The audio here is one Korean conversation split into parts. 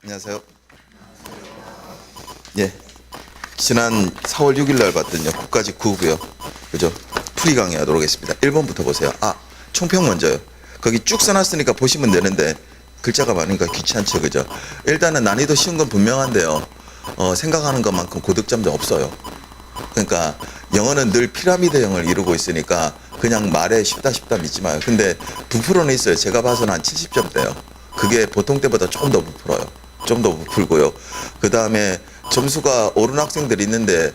안녕하세요. 예, 지난 4월 6일 날 봤던 국가직 9부요. 그죠? 풀이 강의하도록 하겠습니다. 1번부터 보세요. 총평 먼저요. 거기 쭉 써놨으니까 보시면 되는데 글자가 많으니까 귀찮죠, 그죠? 일단은 난이도 쉬운 건 분명한데요. 생각하는 것만큼 고득점도 없어요. 그러니까 영어는 늘 피라미드형을 이루고 있으니까 그냥 말에 쉽다 믿지 마요. 근데 부풀어는 있어요. 제가 봐서는 한 70점대요. 그게 보통 때보다 조금 더 부풀어요. 좀 더 부풀고요. 그 다음에 점수가 오른 학생들이 있는데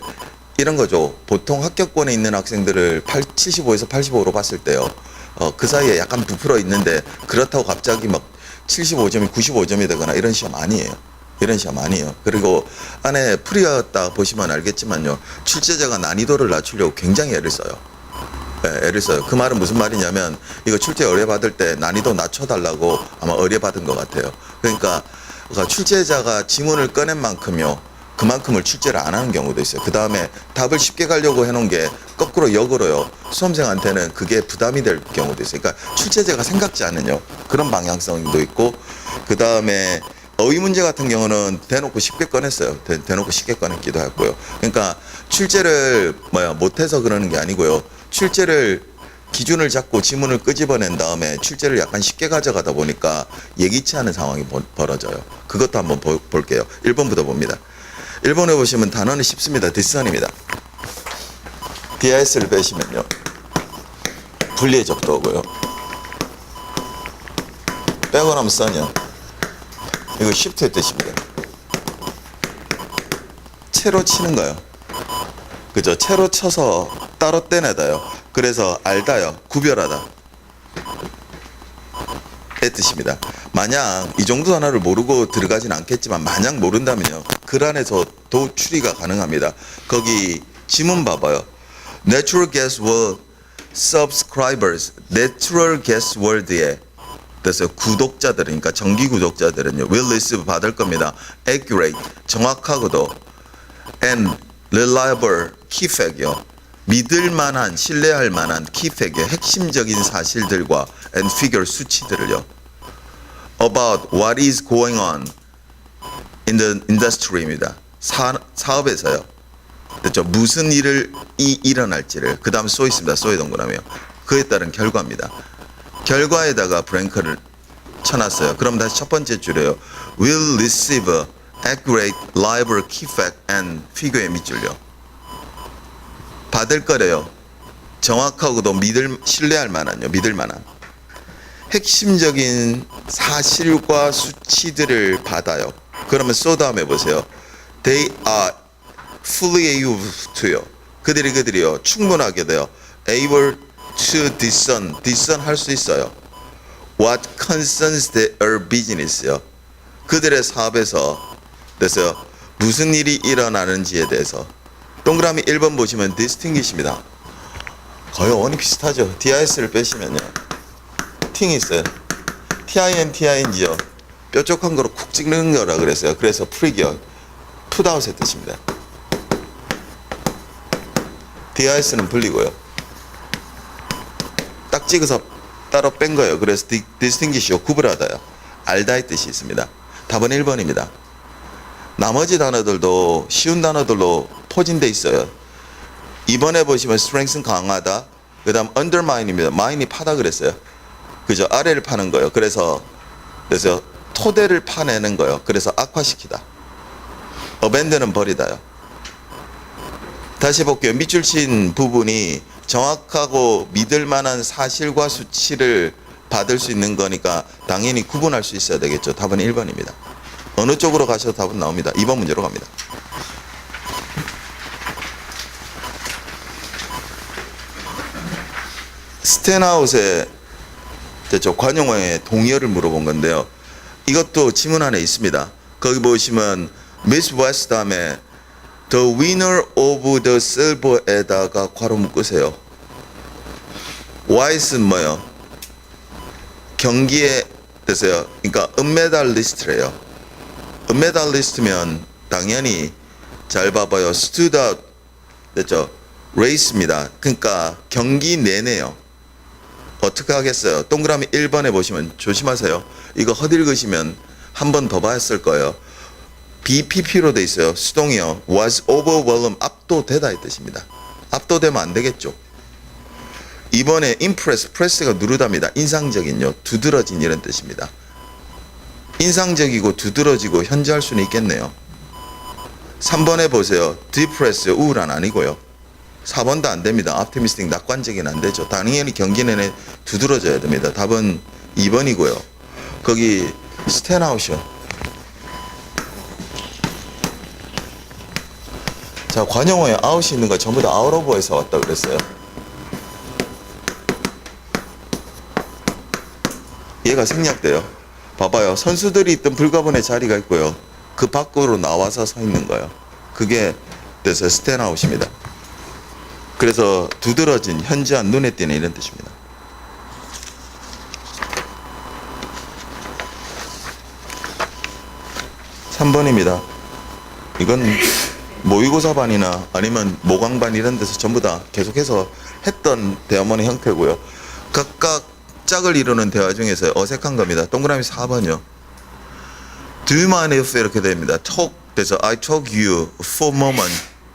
이런 거죠. 보통 합격권에 있는 학생들을 75에서 85로 봤을 때요. 그 사이에 약간 부풀어 있는데 그렇다고 갑자기 막 75점이 95점이 되거나 이런 시험 아니에요. 이런 시험 아니에요. 그리고 안에 풀이었다 보시면 알겠지만요. 출제자가 난이도를 낮추려고 굉장히 애를 써요. 네, 애를 써요. 그 말은 무슨 말이냐면 이거 출제 의뢰받을 때 난이도 낮춰달라고 아마 의뢰받은 것 같아요. 그러니까 출제자가 지문을 꺼낸 만큼요. 그만큼을 출제를 안 하는 경우도 있어요. 그 다음에 답을 쉽게 가려고 해놓은 게 거꾸로 역으로요. 수험생한테는 그게 부담이 될 경우도 있어요. 그러니까 출제자가 생각지 않은 그런 방향성도 있고 그 다음에 어휘 문제 같은 경우는 대놓고 쉽게 꺼냈어요. 대놓고 쉽게 꺼냈기도 했고요. 그러니까 출제를 못해서 그러는 게 아니고요. 출제를 기준을 잡고 지문을 끄집어낸 다음에 출제를 약간 쉽게 가져가다 보니까 예기치 않은 상황이 벌어져요. 그것도 한번 볼게요. 1번부터 봅니다. 1번에 보시면 단어는 쉽습니다. 뒷선입니다. DIS를 빼시면요. 분리의 적도고요. 빼고 나면 써요. 이거 시프트의 뜻입니다. 채로 치는 거요. 그죠? 채로 쳐서 따로 떼내다요. 그래서 알다요. 구별하다. 의 뜻입니다. 만약 이 정도 단어를 모르고 들어가진 않겠지만 만약 모른다면요. 글 안에서도 추리가 가능합니다. 거기 지문 봐봐요. Natural Gas World Subscribers, Natural Gas World에 그래서 구독자들, 그러니까 정기 구독자들은요, will receive 받을 겁니다. accurate, 정확하고도, and reliable, key fact요, 믿을 만한, 신뢰할 만한 key fact의 핵심적인 사실들과 and figure 수치들을요, about what is going on in the industry입니다. 사업에서요. 됐죠? 무슨 일이 일어날지를, 그 다음 써 있습니다. 써에 동그라미요. 그에 따른 결과입니다. 결과에다가 브랭크를 쳐놨어요. 그럼 다시 첫 번째 줄에요. will receive accurate, reliable, key fact and figure의 밑줄요. 받을 거래요. 정확하고도 신뢰할 만한요. 믿을 만한 핵심적인 사실과 수치들을 받아요. 그러면 소 다음에 보세요. They are fully able to요. 그들이요. 충분하게 돼요. able to discern 할 수 있어요. What concerns their business요. 그들의 사업에서 됐어요. 무슨 일이 일어나는지에 대해서. 동그라미 1번 보시면 distinguish입니다. 거의 어원이 비슷하죠. DIS를 빼시면요. 팅이 있어요. TING요. 뾰족한 거로 쿡 찍는 거라 그랬어요. 그래서 프리기어, 풋아웃의 뜻입니다. DIS는 분리고요. 딱 찍어서 따로 뺀 거예요. 그래서 distinguish요. 구분하다요. 알다의 뜻이 있습니다. 답은 1번입니다. 나머지 단어들도 쉬운 단어들로 포진돼 있어요. 2번에 보시면 strength는 강하다. 그 다음 undermine입니다. mine이 파다 그랬어요. 그죠? 아래를 파는 거예요. 그래서 토대를 파내는 거예요. 그래서 악화시키다. abandon은 버리다요. 다시 볼게요. 밑줄 친 부분이 정확하고 믿을 만한 사실과 수치를 받을 수 있는 거니까 당연히 구분할 수 있어야 되겠죠. 답은 1번입니다. 어느 쪽으로 가셔도 답은 나옵니다. 2번 문제로 갑니다. 스탠아웃의 관용어의 동의어를 물어본 건데요. 이것도 지문 안에 있습니다. 거기 보시면 Miss West 다음에 The winner of the silver에다가 괄호 묶으세요. White는 뭐요? 경기에 됐어요. 그러니까 은메달리스트래요. 은메달리스트면 당연히 잘 봐봐요. stood out 됐죠? race입니다. 그러니까 경기 내내요. 어떻게 하겠어요? 동그라미 1번에 보시면 조심하세요. 이거 헛읽으시면 한 번 더 봤을 거예요. BPP로 돼 있어요. 수동이요. was overwhelmed, 압도되다 이 뜻입니다. 압도되면 안 되겠죠. 이번에 impress, press가 누르답니다. 인상적인요. 두드러진 이런 뜻입니다. 인상적이고 두드러지고 현저할 수는 있겠네요. 3번에 보세요. depress, 우울한 아니고요. 4번도 안 됩니다. optimistic, 낙관적인 안 되죠. 당연히 경기 내내 두드러져야 됩니다. 답은 2번이고요. 거기 stand out이요. 자, 관용어에 out이 있는 거 전부 다 out of에서 왔다 그랬어요. 얘가 생략돼요. 봐봐요. 선수들이 있던 불가분의 자리가 있고요. 그 밖으로 나와서 서 있는 거예요. 그게 그래서 stand out입니다. 그래서 두드러진, 현저한, 눈에 띄는 이런 뜻입니다. (3번입니다) 이건 모의고사반이나 아니면 모강반 이런 데서 전부 다 계속해서 했던 대화문의 형태고요. 각각 짝을 이루는 대화 중에서 어색한 겁니다. 동그라미 4번이요. Do you mind if 이렇게 됩니다. talk 돼서 I talk you for a moment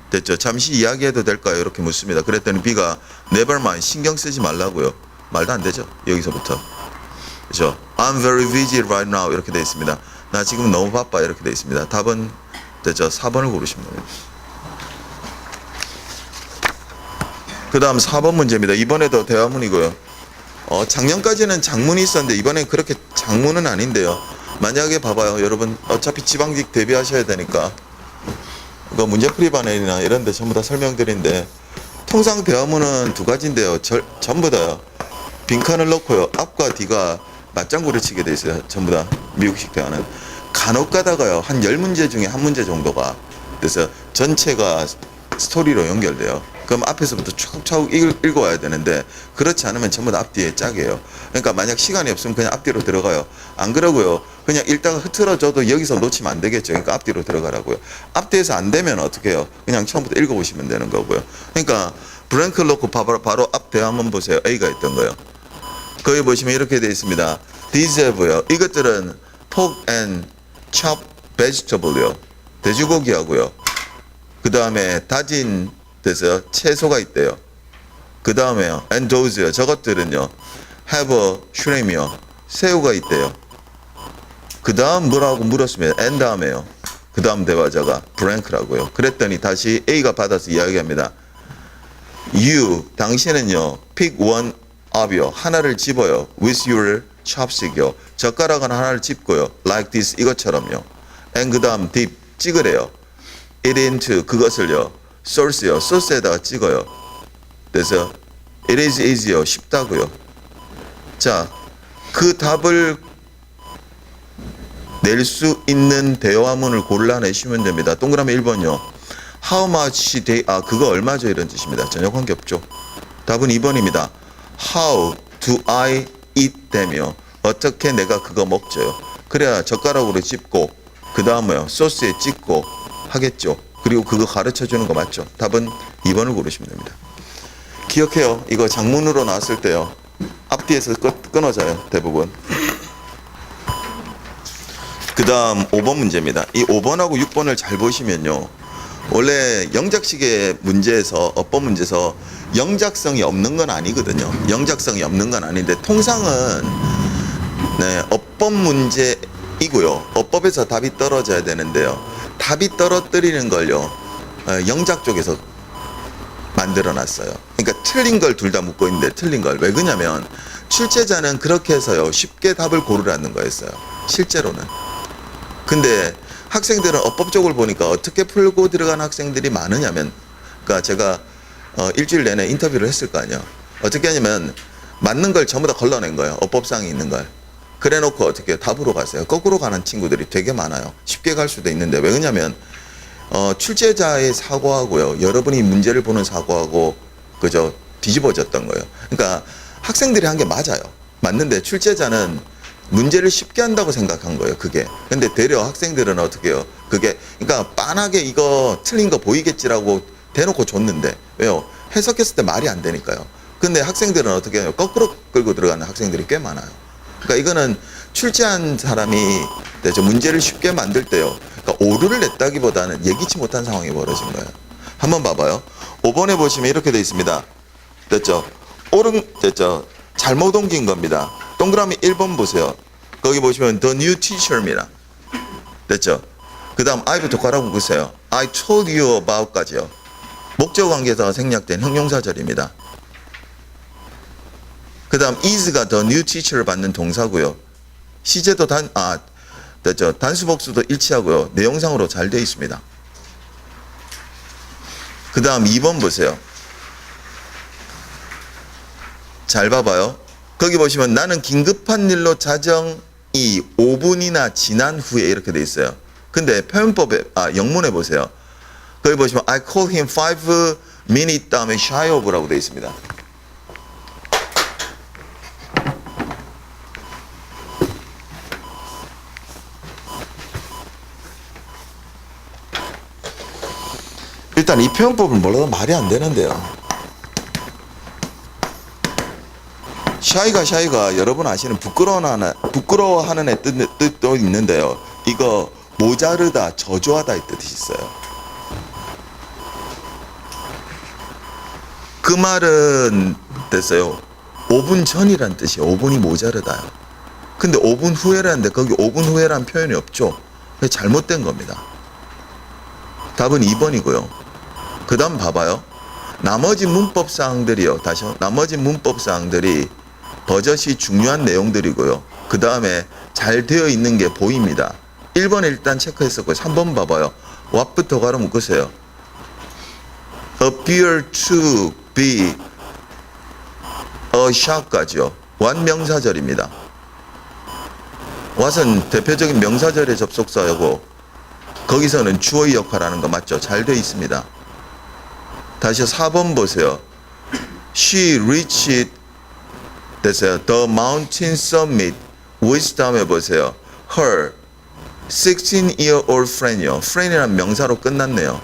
됐죠. 잠시 이야기해도 될까요? 이렇게 묻습니다. 그랬더니 B가 never mind, 신경 쓰지 말라고요. 말도 안 되죠. 여기서부터. 그렇죠. I'm very busy right now 이렇게 되어 있습니다. 나 지금 너무 바빠 이렇게 되어 있습니다. 답은 됐죠. 4번을 고르시면 됩니다. 그 다음 4번 문제입니다. 이번에도 대화문이고요. 작년까지는 장문이 있었는데 이번엔 그렇게 장문은 아닌데요. 만약에 봐봐요. 여러분 어차피 지방직 대비하셔야 되니까 그 문제풀이반이나 이런 데 전부 다 설명드린데 통상 대화문은 두 가지인데요. 전부 다요. 빈칸을 넣고요. 앞과 뒤가 맞장구를 치게 돼 있어요. 전부 다 미국식 대화는. 간혹 가다가요. 한 10문제 중에 한 문제 정도가 그래서 전체가 스토리로 연결돼요. 그럼 앞에서부터 차곡차곡 읽어와야 되는데 그렇지 않으면 전부 다 앞뒤에 짝이에요. 그러니까 만약 시간이 없으면 그냥 앞뒤로 들어가요. 안 그러고요. 그냥 읽다가 흐트러져도 여기서 놓치면 안 되겠죠. 그러니까 앞뒤로 들어가라고요. 앞뒤에서 안 되면 어떻게 해요? 그냥 처음부터 읽어보시면 되는 거고요. 그러니까 브랭크를 놓고 바로 앞 대화 한번 보세요. A가 있던 거요. 거기 보시면 이렇게 되어 있습니다. These have요. 이것들은 pork and chopped vegetable요. 돼지고기하고요. 그 다음에 다진 돼서 채소가 있대요. 그 다음에요. And those요. 저것들은요. have a shrimp이요. 새우가 있대요. 그 다음 뭐라고 물었으면 and 다음에요. 그 다음 대화자가 blank라고요. 그랬더니 다시 A가 받아서 이야기합니다. You, 당신은요. pick one up이요. 하나를 집어요. with your chopstick이요. 젓가락은 하나를 집고요. like this, 이것처럼요. and 그 다음 dip, 찍으래요. it into, 그것을요. source요. 소스에다가 찍어요. 그래서 it is easy요. 쉽다고요. 자, 그 답을 낼 수 있는 대화문을 골라내시면 됩니다. 동그라미 1번요. How much they, 그거 얼마죠? 이런 뜻입니다. 전혀 관계없죠. 답은 2번입니다. How do I eat them이요. 어떻게 내가 그거 먹죠요. 그래야 젓가락으로 찝고 그 다음에요. 소스에 찍고 하겠죠. 그리고 그거 가르쳐주는 거 맞죠? 답은 2번을 고르시면 됩니다. 기억해요. 이거 장문으로 나왔을 때요. 앞뒤에서 끊어져요. 대부분. 그 다음 5번 문제입니다. 이 5번하고 6번을 잘 보시면요. 원래 영작식의 문제에서 어법 문제에서 영작성이 없는 건 아니거든요. 영작성이 없는 건 아닌데 통상은 네, 어법 문제이고요. 어법에서 답이 떨어져야 되는데요. 답이 떨어뜨리는 걸요. 영작 쪽에서 만들어 놨어요. 그러니까 틀린 걸 둘 다 묻고 있는데 틀린 걸. 왜 그러냐면 출제자는 그렇게 해서요. 쉽게 답을 고르라는 거였어요. 실제로는. 근데 학생들은 어법 쪽을 보니까 어떻게 풀고 들어간 학생들이 많으냐면 그러니까 제가 일주일 내내 인터뷰를 했을 거 아니에요. 어떻게 하냐면 맞는 걸 전부 다 걸러낸 거예요. 어법상에 있는 걸. 그래 놓고 어떻게 해요? 답으로 갔어요. 거꾸로 가는 친구들이 되게 많아요. 쉽게 갈 수도 있는데 왜 그러냐면 출제자의 사고하고요. 여러분이 문제를 보는 사고하고 그저 뒤집어졌던 거예요. 그러니까 학생들이 한 게 맞아요. 맞는데 출제자는 문제를 쉽게 한다고 생각한 거예요. 그게. 근데 되려 학생들은 어떻게 해요? 그게 그러니까 빤하게 이거 틀린 거 보이겠지라고 대놓고 줬는데 왜요? 해석했을 때 말이 안 되니까요. 근데 학생들은 어떻게 해요? 거꾸로 끌고 들어가는 학생들이 꽤 많아요. 그러니까 이거는 출제한 사람이 저 문제를 쉽게 만들 때요. 그러니까 오류를 냈다기보다는 예기치 못한 상황이 벌어진 거예요. 한번 봐봐요. 5번에 보시면 이렇게 돼 있습니다. 됐죠? 됐죠? 잘못 옮긴 겁니다. 동그라미 1번 보세요. 거기 보시면 the new teacher입니다. 됐죠? 그 다음 I부터 가라고 묶으세요. I told you about까지요. 목적 관계에서 생략된 형용사절입니다. 그 다음 is가 the new teacher를 받는 동사고요. 시제도 됐죠? 단수복수도 일치하고요. 내용상으로 잘 되어 있습니다. 그 다음 2번 보세요. 잘 봐봐요. 거기 보시면 나는 긴급한 일로 자정이 5분이나 지난 후에 이렇게 돼 있어요. 근데 표현법에 영문에 보세요. 거기 보시면 I called him 5 minutes 다음에 shy of라고 돼 있습니다. 일단 이 표현법을 몰라도 말이 안 되는데요. 샤이가 여러분 아시는 부끄러워하는 애 뜻도 있는데요. 이거 모자르다, 저조하다 이 뜻이 있어요. 그 말은 됐어요. 5분 전이란 뜻이에요. 5분이 모자르다요. 근데 5분 후에라는데 거기 5분 후에란 표현이 없죠. 잘못된 겁니다. 답은 2번이고요. 그 다음 봐봐요. 나머지 문법 사항들이요. 다시요. 나머지 문법 사항들이 버젓이 중요한 내용들이고요. 그 다음에 잘 되어 있는 게 보입니다. 1번 일단 체크했었고요. 3번 봐봐요. what부터 가로 묶으세요. appear to be a shock까지요. 완명사절입니다. what은 대표적인 명사절의 접속사이고 거기서는 주어의 역할하는 거 맞죠? 잘 되어 있습니다. 다시 4번 보세요. She reached 됐어요. The mountain summit with 다음에 보세요. Her 16-year-old friend이요. friend이란 명사로 끝났네요.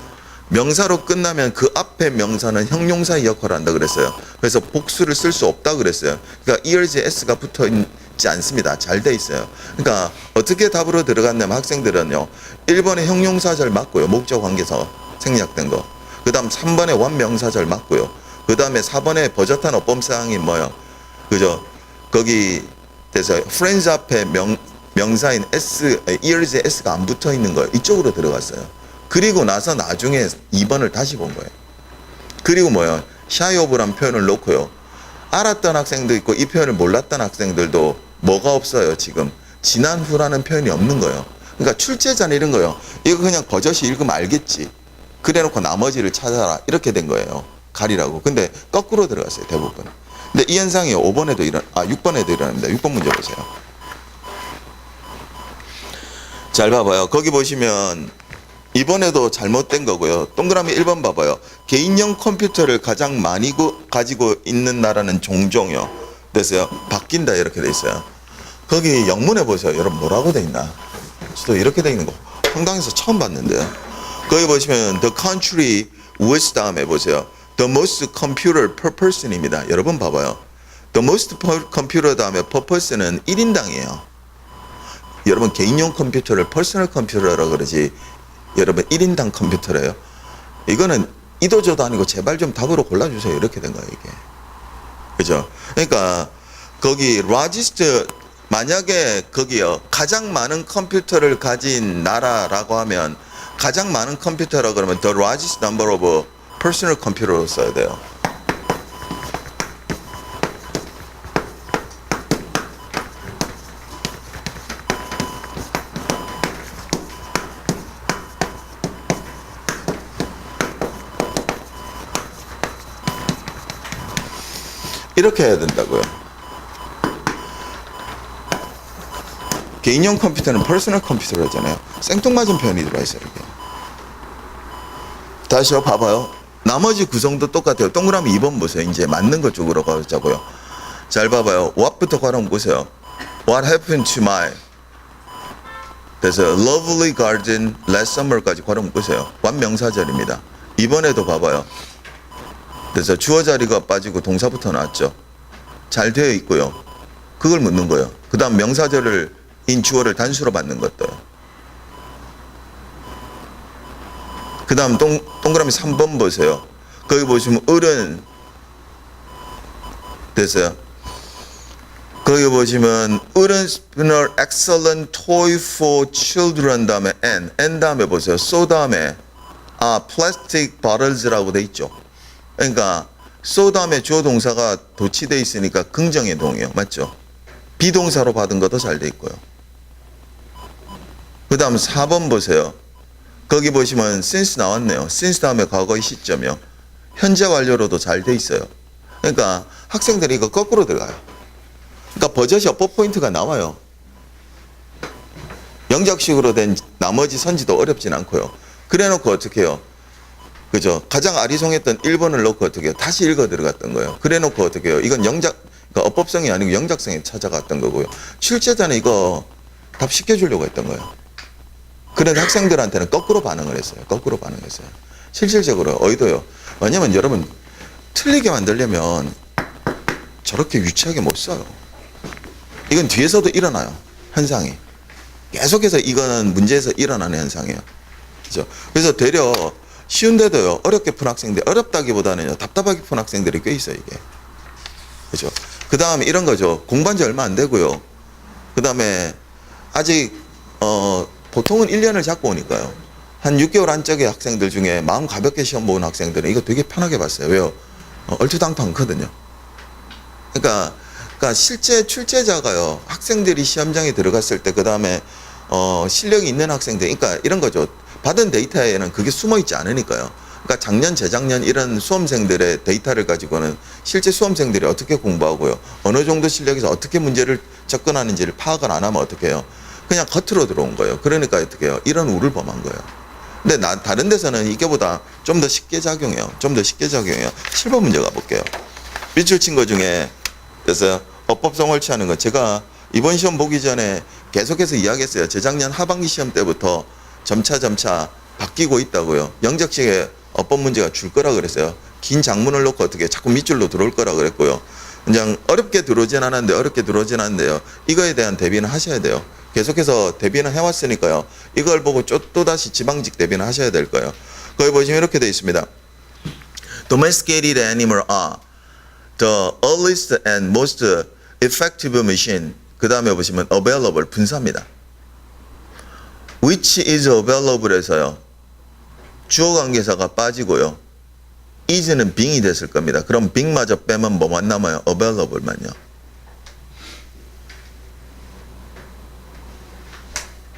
명사로 끝나면 그 앞에 명사는 형용사의 역할을 한다 그랬어요. 그래서 복수를 쓸 수 없다 그랬어요. 그러니까 ers에 s가 붙어 있지 않습니다. 잘 돼 있어요. 그러니까 어떻게 답으로 들어갔냐면 학생들은요. 1번에 형용사절 맞고요. 목적 관계에서 생략된 거. 그 다음 3번에 완명사절 맞고요. 그 다음에 4번에 버젓한 어법사항이 뭐요? 그죠? 거기 돼서 friends 앞에 명사인 ers에 s가 안 붙어 있는 거예요. 이쪽으로 들어갔어요. 그리고 나서 나중에 2번을 다시 본 거예요. 그리고 뭐요? shy of란 표현을 놓고요. 알았던 학생도 있고 이 표현을 몰랐던 학생들도 뭐가 없어요. 지금 지난 후라는 표현이 없는 거예요. 그러니까 출제자는 이런 거예요. 이거 그냥 버젓이 읽으면 알겠지. 그래놓고 나머지를 찾아라. 이렇게 된 거예요. 가리라고. 근데 거꾸로 들어갔어요. 대부분. 근데 이 현상이 6번에도 일어납니다. 6번 문제 보세요. 잘 봐봐요. 거기 보시면 이번에도 잘못된 거고요. 동그라미 1번 봐봐요. 개인용 컴퓨터를 가장 많이 가지고 있는 나라는 종종요. 됐어요. 바뀐다 이렇게 돼 있어요. 거기 영문에 보세요. 여러분 뭐라고 돼 있나? 저도 이렇게 돼 있는 거 황당해서 처음 봤는데요. 거기 보시면 the country with 다음에 보세요. the most computer per person입니다. 여러분 봐봐요. the most computer 다음에 per person은 1인당이에요. 여러분 개인용 컴퓨터를 퍼스널 컴퓨터라고 그러지 여러분 1인당 컴퓨터래요. 이거는 이도저도 아니고 제발 좀 답으로 골라주세요. 이렇게 된 거예요 이게. 그죠? 그러니까 거기 largest 만약에 거기요 가장 많은 컴퓨터를 가진 나라라고 하면 가장 많은 컴퓨터라고 그러면 the largest number of personal computer로 써야 돼요. 이렇게 해야 된다고요. 개인용 컴퓨터는 퍼스널 컴퓨터로 하잖아요. 생뚱맞은 표현이 들어가 있어요. 이렇게. 다시요 봐봐요. 나머지 구성도 똑같아요. 동그라미 2번 보세요. 이제 맞는 것 쪽으로 가자고요. 잘 봐봐요. what부터 가름 보세요. What happened to my 그래서 lovely garden last summer까지 가름 보세요. 완명사절입니다. 이번에도 봐봐요. 그래서 주어 자리가 빠지고 동사부터 나왔죠. 잘 되어 있고요. 그걸 묻는 거예요. 그 다음 명사절을 인 주어를 단수로 받는 것도요. 그 다음 동그라미 3번 보세요. 거기 보시면 어른 됐어요. 거기 보시면 어른's been an excellent toy for children 다음에 n 다음에 보세요. so 다음에 plastic bottles라고 돼 있죠. 그러니까 so 다음에 주어 동사가 도치돼 있으니까 긍정의 동이에요. 맞죠? 비동사로 받은 것도 잘 돼 있고요. 그 다음 4번 보세요. 거기 보시면 since 나왔네요. since 다음에 과거의 시점이요. 현재 완료로도 잘 돼 있어요. 그러니까 학생들이 이거 거꾸로 들어가요. 그러니까 버젓이 어법 포인트가 나와요. 영작식으로 된 나머지 선지도 어렵진 않고요. 그래 놓고 어떻게 해요? 그죠? 가장 아리송했던 1번을 놓고 어떻게 해요? 다시 읽어 들어갔던 거예요. 그래 놓고 어떻게 해요? 이건 그러니까 어법성이 아니고 영작성에 찾아갔던 거고요. 출제자는 이거 답 시켜주려고 했던 거예요. 그런 학생들한테는 거꾸로 반응을 했어요. 거꾸로 반응했어요. 실질적으로 어이도요. 왜냐면 여러분 틀리게 만들려면 저렇게 유치하게 못 써요. 이건 뒤에서도 일어나요. 현상이. 계속해서 이거는 문제에서 일어나는 현상이에요. 그죠? 그래서 되려 쉬운데도요, 어렵게 푼 학생들, 어렵다기보다는요, 답답하게 푼 학생들이 꽤 있어요, 이게. 그죠? 그 다음에 이런 거죠. 공부한 지 얼마 안 되고요. 그 다음에 아직, 보통은 1년을 잡고 오니까요. 한 6개월 안짝의 학생들 중에 마음 가볍게 시험 보는 학생들은 이거 되게 편하게 봤어요. 왜요? 얼토당토 않거든요. 그러니까 실제 출제자가요, 학생들이 시험장에 들어갔을 때, 그 다음에, 실력이 있는 학생들, 그러니까 이런 거죠. 받은 데이터에는 그게 숨어 있지 않으니까요. 그러니까 작년, 재작년 이런 수험생들의 데이터를 가지고는 실제 수험생들이 어떻게 공부하고요, 어느 정도 실력에서 어떻게 문제를 접근하는지를 파악을 안 하면 어떻게 해요? 그냥 겉으로 들어온 거예요. 그러니까 어떻게 해요? 이런 우를 범한 거예요. 근데 다른 데서는 이게보다 좀 더 쉽게 작용해요. 좀 더 쉽게 작용해요. 7번 문제 가볼게요. 밑줄 친 거 중에, 그래서 어법성 옳지하는 거 제가 이번 시험 보기 전에 계속해서 이야기했어요. 재작년 하반기 시험 때부터 점차 바뀌고 있다고요. 영작식에 어법 문제가 줄 거라 그랬어요. 긴 장문을 놓고 어떻게 자꾸 밑줄로 들어올 거라 그랬고요. 그냥 어렵게 들어오진 않았는데요. 이거에 대한 대비는 하셔야 돼요. 계속해서 대비는 해왔으니까요. 이걸 보고 또다시 지방직 대비는 하셔야 될 거예요. 거기 보시면 이렇게 되어 있습니다. Domesticated animal are the earliest and most effective machine. 그 다음에 보시면 available 분사입니다. which is available 에서요, 주어 관계사가 빠지고요, is는 being이 됐을 겁니다. 그럼 being마저 빼면 뭐만 남아요? available만요.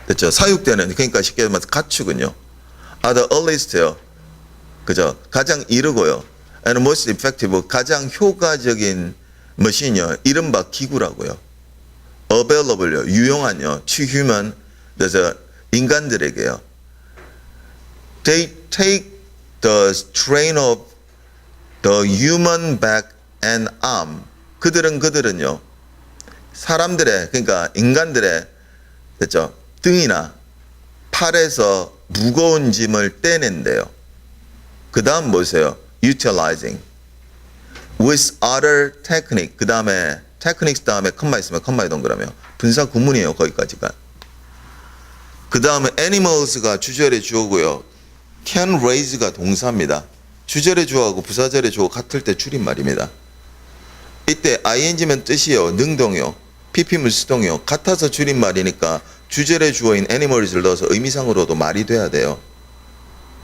됐죠? 사육되는, 그러니까 쉽게 말해서 가축은요, are the earliest요. 그죠? 가장 이르고요. and most effective, 가장 효과적인 머신이요. 이른바 기구라고요. available요. 유용한요. to human, 그래서 인간들에게요. They take the strain of the human back and arm. 그들은요. 사람들의, 그러니까 인간들의, 됐죠? 등이나 팔에서 무거운 짐을 떼낸대요. 그 다음 보세요. utilizing with other technique. 그 다음에 techniques 다음에 컴마 있으면 컴마에 동그라며 분사 구문이에요. 거기까지가. 그 다음에 animals가 주절의 주어고요. can raise가 동사입니다. 주절의 주어하고 부사절의 주어 같을 때 줄임말입니다. 이때 ing면 뜻이요, 능동이요, pp물 수동이요, 같아서 줄임말이니까 주절의 주어인 animals를 넣어서 의미상으로도 말이 돼야 돼요.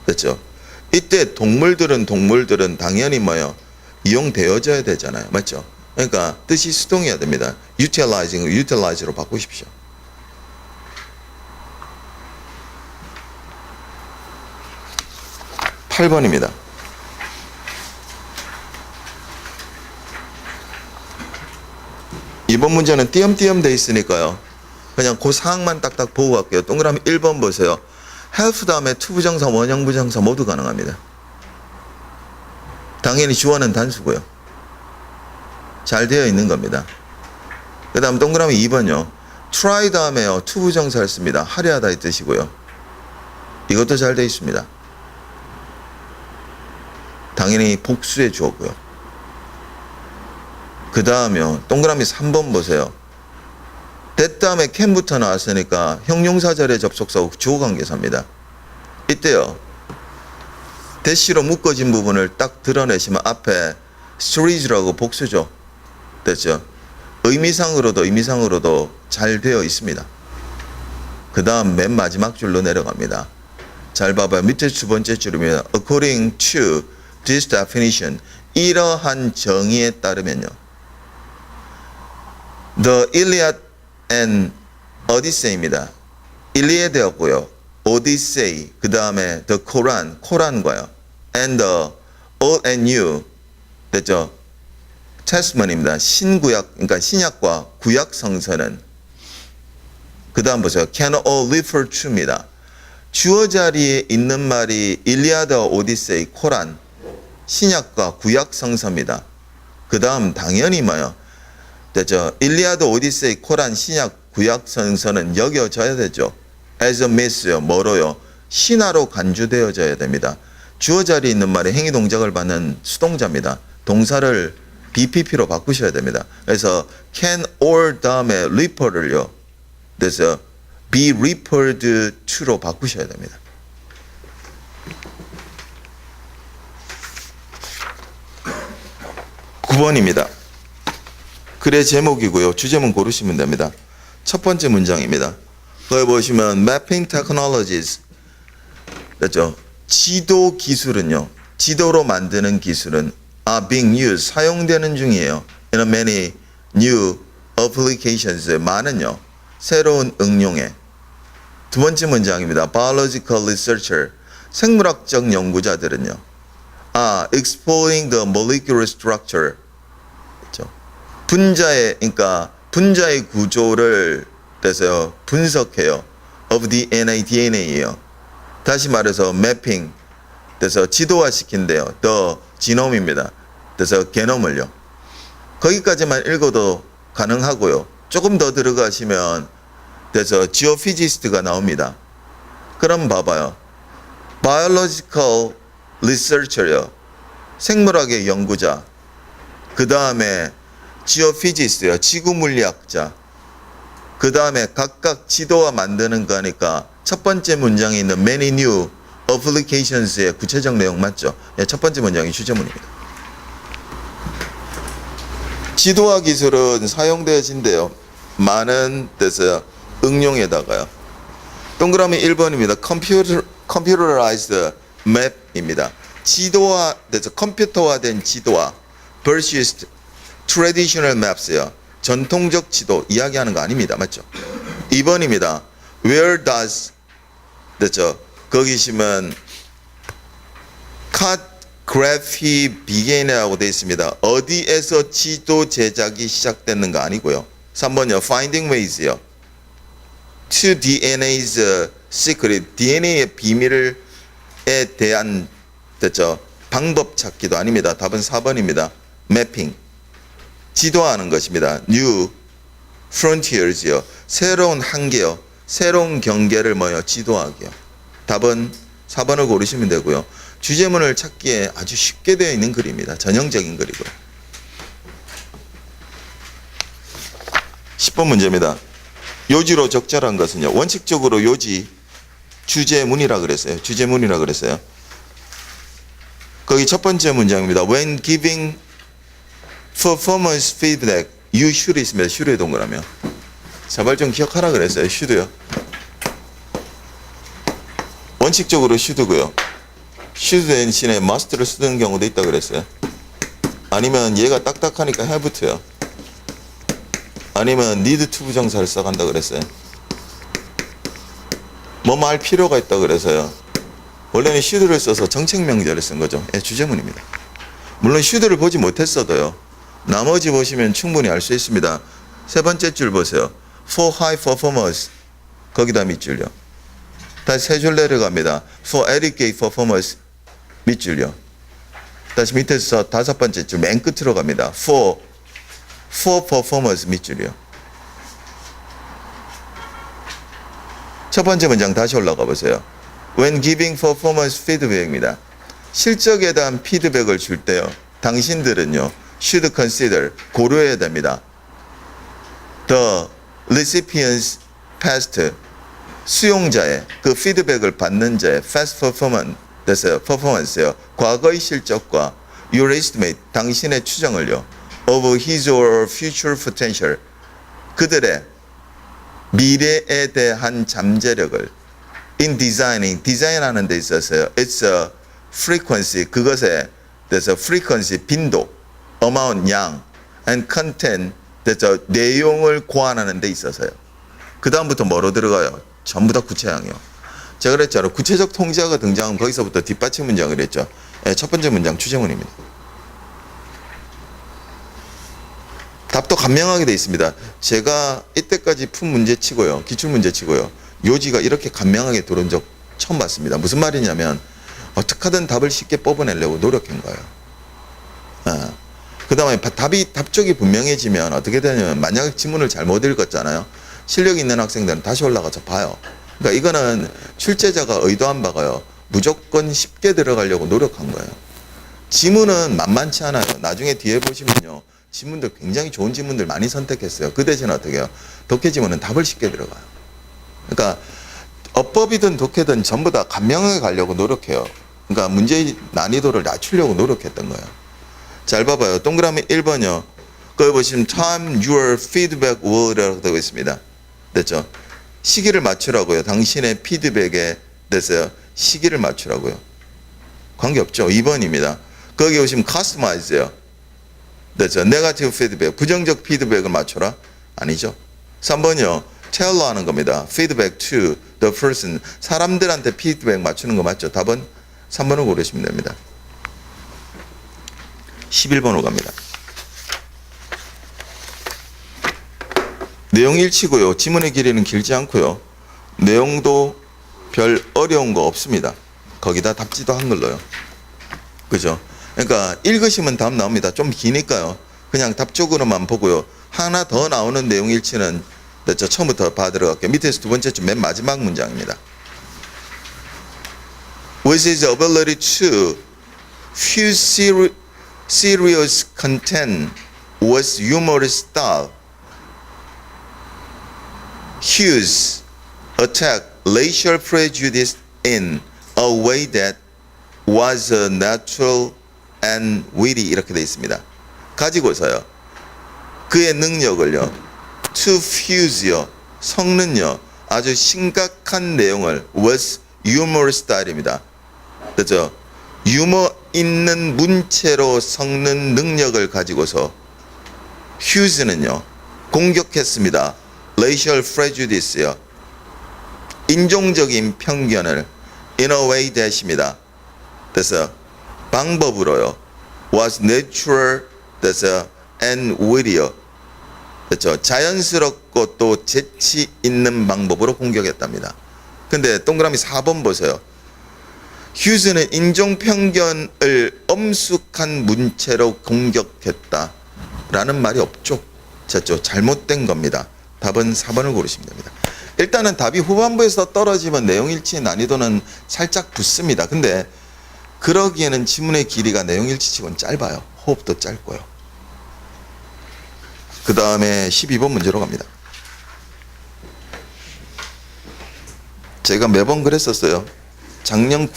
됐죠? 이때 동물들은 당연히 뭐요? 이용되어져야 되잖아요. 맞죠? 그러니까 뜻이 수동이어야 됩니다. utilizing을 utilize로 바꾸십시오. (8번입니다) 이번 문제는 띄엄띄엄 돼 있으니까요. 그냥 그 사항만 딱딱 보고 갈게요. 동그라미 1번 보세요. help 다음에 to 부정사, 원형 부정사 모두 가능합니다. 당연히 주어는 단수고요. 잘 되어 있는 겁니다. 그 다음 동그라미 2번요. try 다음에요, to 부정사를 씁니다. 하려 하다 이 뜻이고요. 이것도 잘 되어 있습니다. 당연히 복수의 주어고요. 그 다음요, 동그라미 3번 보세요. that 다음에 can부터 나왔으니까 형용사절의 접속사고 주어관계사입니다. 이때요. that으로 묶어진 부분을 딱 드러내시면 앞에 streets라고 복수죠. 됐죠? 의미상으로도 잘 되어 있습니다. 그 다음 맨 마지막 줄로 내려갑니다. 잘 봐봐요. 밑에 두 번째 줄입니다. According to this definition, 이러한 정의에 따르면요. The Iliad and Odyssey입니다. 일리에드였고요. Odyssey, 그 다음에 The Quran, 코란과요. And the Old and New, 됐죠? Testament입니다. 신구약, 그러니까 신약과 구약 성서는 그 다음 보세요. Can all refer to입니다. 주어 자리에 있는 말이 일리아드, 오디세이, 코란, 신약과 구약 성서입니다. 그 다음 당연히 뭐요? 됐죠? 일리아드, 오디세이, 코란, 신약, 구약 성서는 여겨져야 되죠. as a myth요. 뭐로요? 신화로 간주되어져야 됩니다. 주어 자리에 있는 말이 행위 동작을 받는 수동자입니다. 동사를 BPP로 바꾸셔야 됩니다. 그래서 can or 다음에 refer를요. 그래서 be referred to로 바꾸셔야 됩니다. (9번입니다) 글의 제목이고요. 주제문 고르시면 됩니다. 첫 번째 문장입니다. 거기 보시면 mapping technologies, 됐죠? 지도 기술은요. 지도로 만드는 기술은 are being used, 사용되는 중이에요. in many new applications, 많은요. 새로운 응용에. 두 번째 문장입니다. biological researcher, 생물학적 연구자들은요. are exploring the molecular structure, 그렇죠? 그러니까 분자의 구조를 그래서 분석해요. of DNA예요. 다시 말해서 mapping, 그래서 지도화시킨대요. the genome입니다. 그래서 게놈을요. 거기까지만 읽어도 가능하고요. 조금 더 들어가시면 그래서 geophysicist가 나옵니다. 그럼 봐봐요. biological researcher요. 생물학의 연구자. 그 다음에 geophysicist요. 지구물리학자. 그 다음에 각각 지도화 만드는 거니까 첫 번째 문장에 있는 many new applications의 구체적 내용 맞죠? 예, 첫 번째 문장이 주제문입니다. 지도화 기술은 사용되어진대요. 많은 데서 응용에다가요. 동그라미 1번입니다. computerized map입니다. 지도화, 컴퓨터화된 지도화 versus traditional maps요. 전통적 지도 이야기하는 거 아닙니다. 맞죠? 2번입니다. Where does, 됐죠? 거기 시면 cartography begin이라고 되어 있습니다. 어디에서 지도 제작이 시작됐는가 아니고요. 3번이요. Finding ways요. To DNA's secret, DNA의 비밀에 대한, 됐죠? 방법 찾기도 아닙니다. 답은 4번입니다. Mapping. 지도하는 것입니다. New frontiers요. 새로운 한계요. 새로운 경계를 뭐요? 지도하기요. 답은 4번을 고르시면 되고요. 주제문을 찾기에 아주 쉽게 되어 있는 글입니다. 전형적인 글이고요. 10번 문제입니다. 요지로 적절한 것은요. 원칙적으로 요지 주제문이라 그랬어요. 주제문이라 그랬어요. 거기 첫 번째 문장입니다. When giving performance feedback, you should 있습니다. should의 동그라미요. 제발 좀 기억하라 그랬어요. should요. 원칙적으로 should고요. should 대신에 must를 쓰는 경우도 있다 그랬어요. 아니면 얘가 딱딱하니까 have부터요. 아니면 need to 부정사를 써간다 그랬어요. 뭐 말 필요가 있다 그래서요. 원래는 should를 써서 정책명제를 쓴 거죠. 예, 주제문입니다. 물론 should를 보지 못했어도요. 나머지 보시면 충분히 알 수 있습니다. 세 번째 줄 보세요. For high performers, 거기다 밑줄요. 다시 세 줄 내려갑니다. For adequate performers, 밑줄요. 다시 밑에서 다섯 번째 줄 맨 끝으로 갑니다. For performers, 밑줄이요. 첫 번째 문장 다시 올라가 보세요. When giving performance feedback입니다. 실적에 대한 피드백을 줄 때요. 당신들은요. should consider, 고려해야 됩니다. The recipients past 수용자의 그 피드백을 받는 자의 past performance 됐어요. performance요. 과거의 실적과 your estimate 당신의 추정을요. of his or future potential 그들의 미래에 대한 잠재력을 in designing 디자인하는 데 있어서요. It's a frequency 그것에 대해서 frequency 빈도, amount 양, and content 대해서 내용을 고안하는 데 있어서요. 그 다음부터 뭐로 들어가요? 전부 다 구체형이요. 제가 그랬잖아요. 구체적 통제어가 등장하면 거기서부터 뒷받침 문장을 했죠. 네, 첫 번째 문장 추정문입니다. 답도 간명하게 되어 있습니다. 제가 이때까지 푼 문제치고요. 기출문제치고요. 요지가 이렇게 간명하게 들어온 적 처음 봤습니다. 무슨 말이냐면 어떻게 하든 답을 쉽게 뽑아내려고 노력한 거예요. 그 다음에 답 쪽이 분명해지면 어떻게 되냐면 만약에 지문을 잘못 읽었잖아요. 실력 있는 학생들은 다시 올라가서 봐요. 그러니까 이거는 출제자가 의도한 바가요. 무조건 쉽게 들어가려고 노력한 거예요. 지문은 만만치 않아요. 나중에 뒤에 보시면요. 지문들 굉장히 좋은 지문들 많이 선택했어요. 그 대신 어떻게 해요? 독해 지문은 답을 쉽게 들어가요. 그러니까 어법이든 독해든 전부 다 간명하게 가려고 노력해요. 그러니까 문제의 난이도를 낮추려고 노력했던 거예요. 잘 봐봐요. 동그라미 1번이요. 거기 보시면 time your feedback will이라고 되어 있습니다. 됐죠? 시기를 맞추라고요. 당신의 피드백에 대해서 시기를 맞추라고요. 관계없죠. 2번입니다. 거기 보시면 customize요. 됐죠? 네거티브 피드백, 부정적 피드백을 맞춰라? 아니죠. 3번이요. tell 하는 겁니다. feedback to the person. 사람들한테 피드백 맞추는 거 맞죠? 답은 3번을 고르시면 됩니다. 11번으로 갑니다. 내용 일치고요. 지문의 길이는 길지 않고요. 내용도 별 어려운 거 없습니다. 거기다 답지도 한글로요. 그죠? 그러니까 읽으시면 답 나옵니다. 좀 기니까요. 그냥 답 쪽으로만 보고요. 하나 더 나오는 내용 일치는 저 처음부터 봐 들어갈게요. 밑에서 두 번째 줄 맨 마지막 문장입니다. With his ability to fuse serious content with humorous style, Hughes attacked racial prejudice in a way that was natural and witty 이렇게 되어 있습니다. 가지고서요. 그의 능력을요. to fuse요. 섞는요. 아주 심각한 내용을 with humor style입니다. 그렇죠? 유머 있는 문체로 섞는 능력을 가지고서 휴즈는요. 공격했습니다. racial prejudice요. 인종적인 편견을 in a way that입니다. 그래서 방법으로요. was natural 그래서 and witty요. 그렇죠. 자연스럽고 또 재치 있는 방법으로 공격했답니다. 근데 동그라미 4번 보세요. 휴즈는 인종 편견을 엄숙한 문체로 공격했다. 라는 말이 없죠. 됐죠. 잘못된 겁니다. 답은 4번을 고르시면 됩니다. 일단은 답이 후반부에서 떨어지면 내용일치의 난이도는 살짝 붙습니다. 근데 그러기에는 지문의 길이가 내용일치치고는 짧아요. 호흡도 짧고요. 그 다음에 12번 문제로 갑니다. 제가 매번 그랬었어요. 작년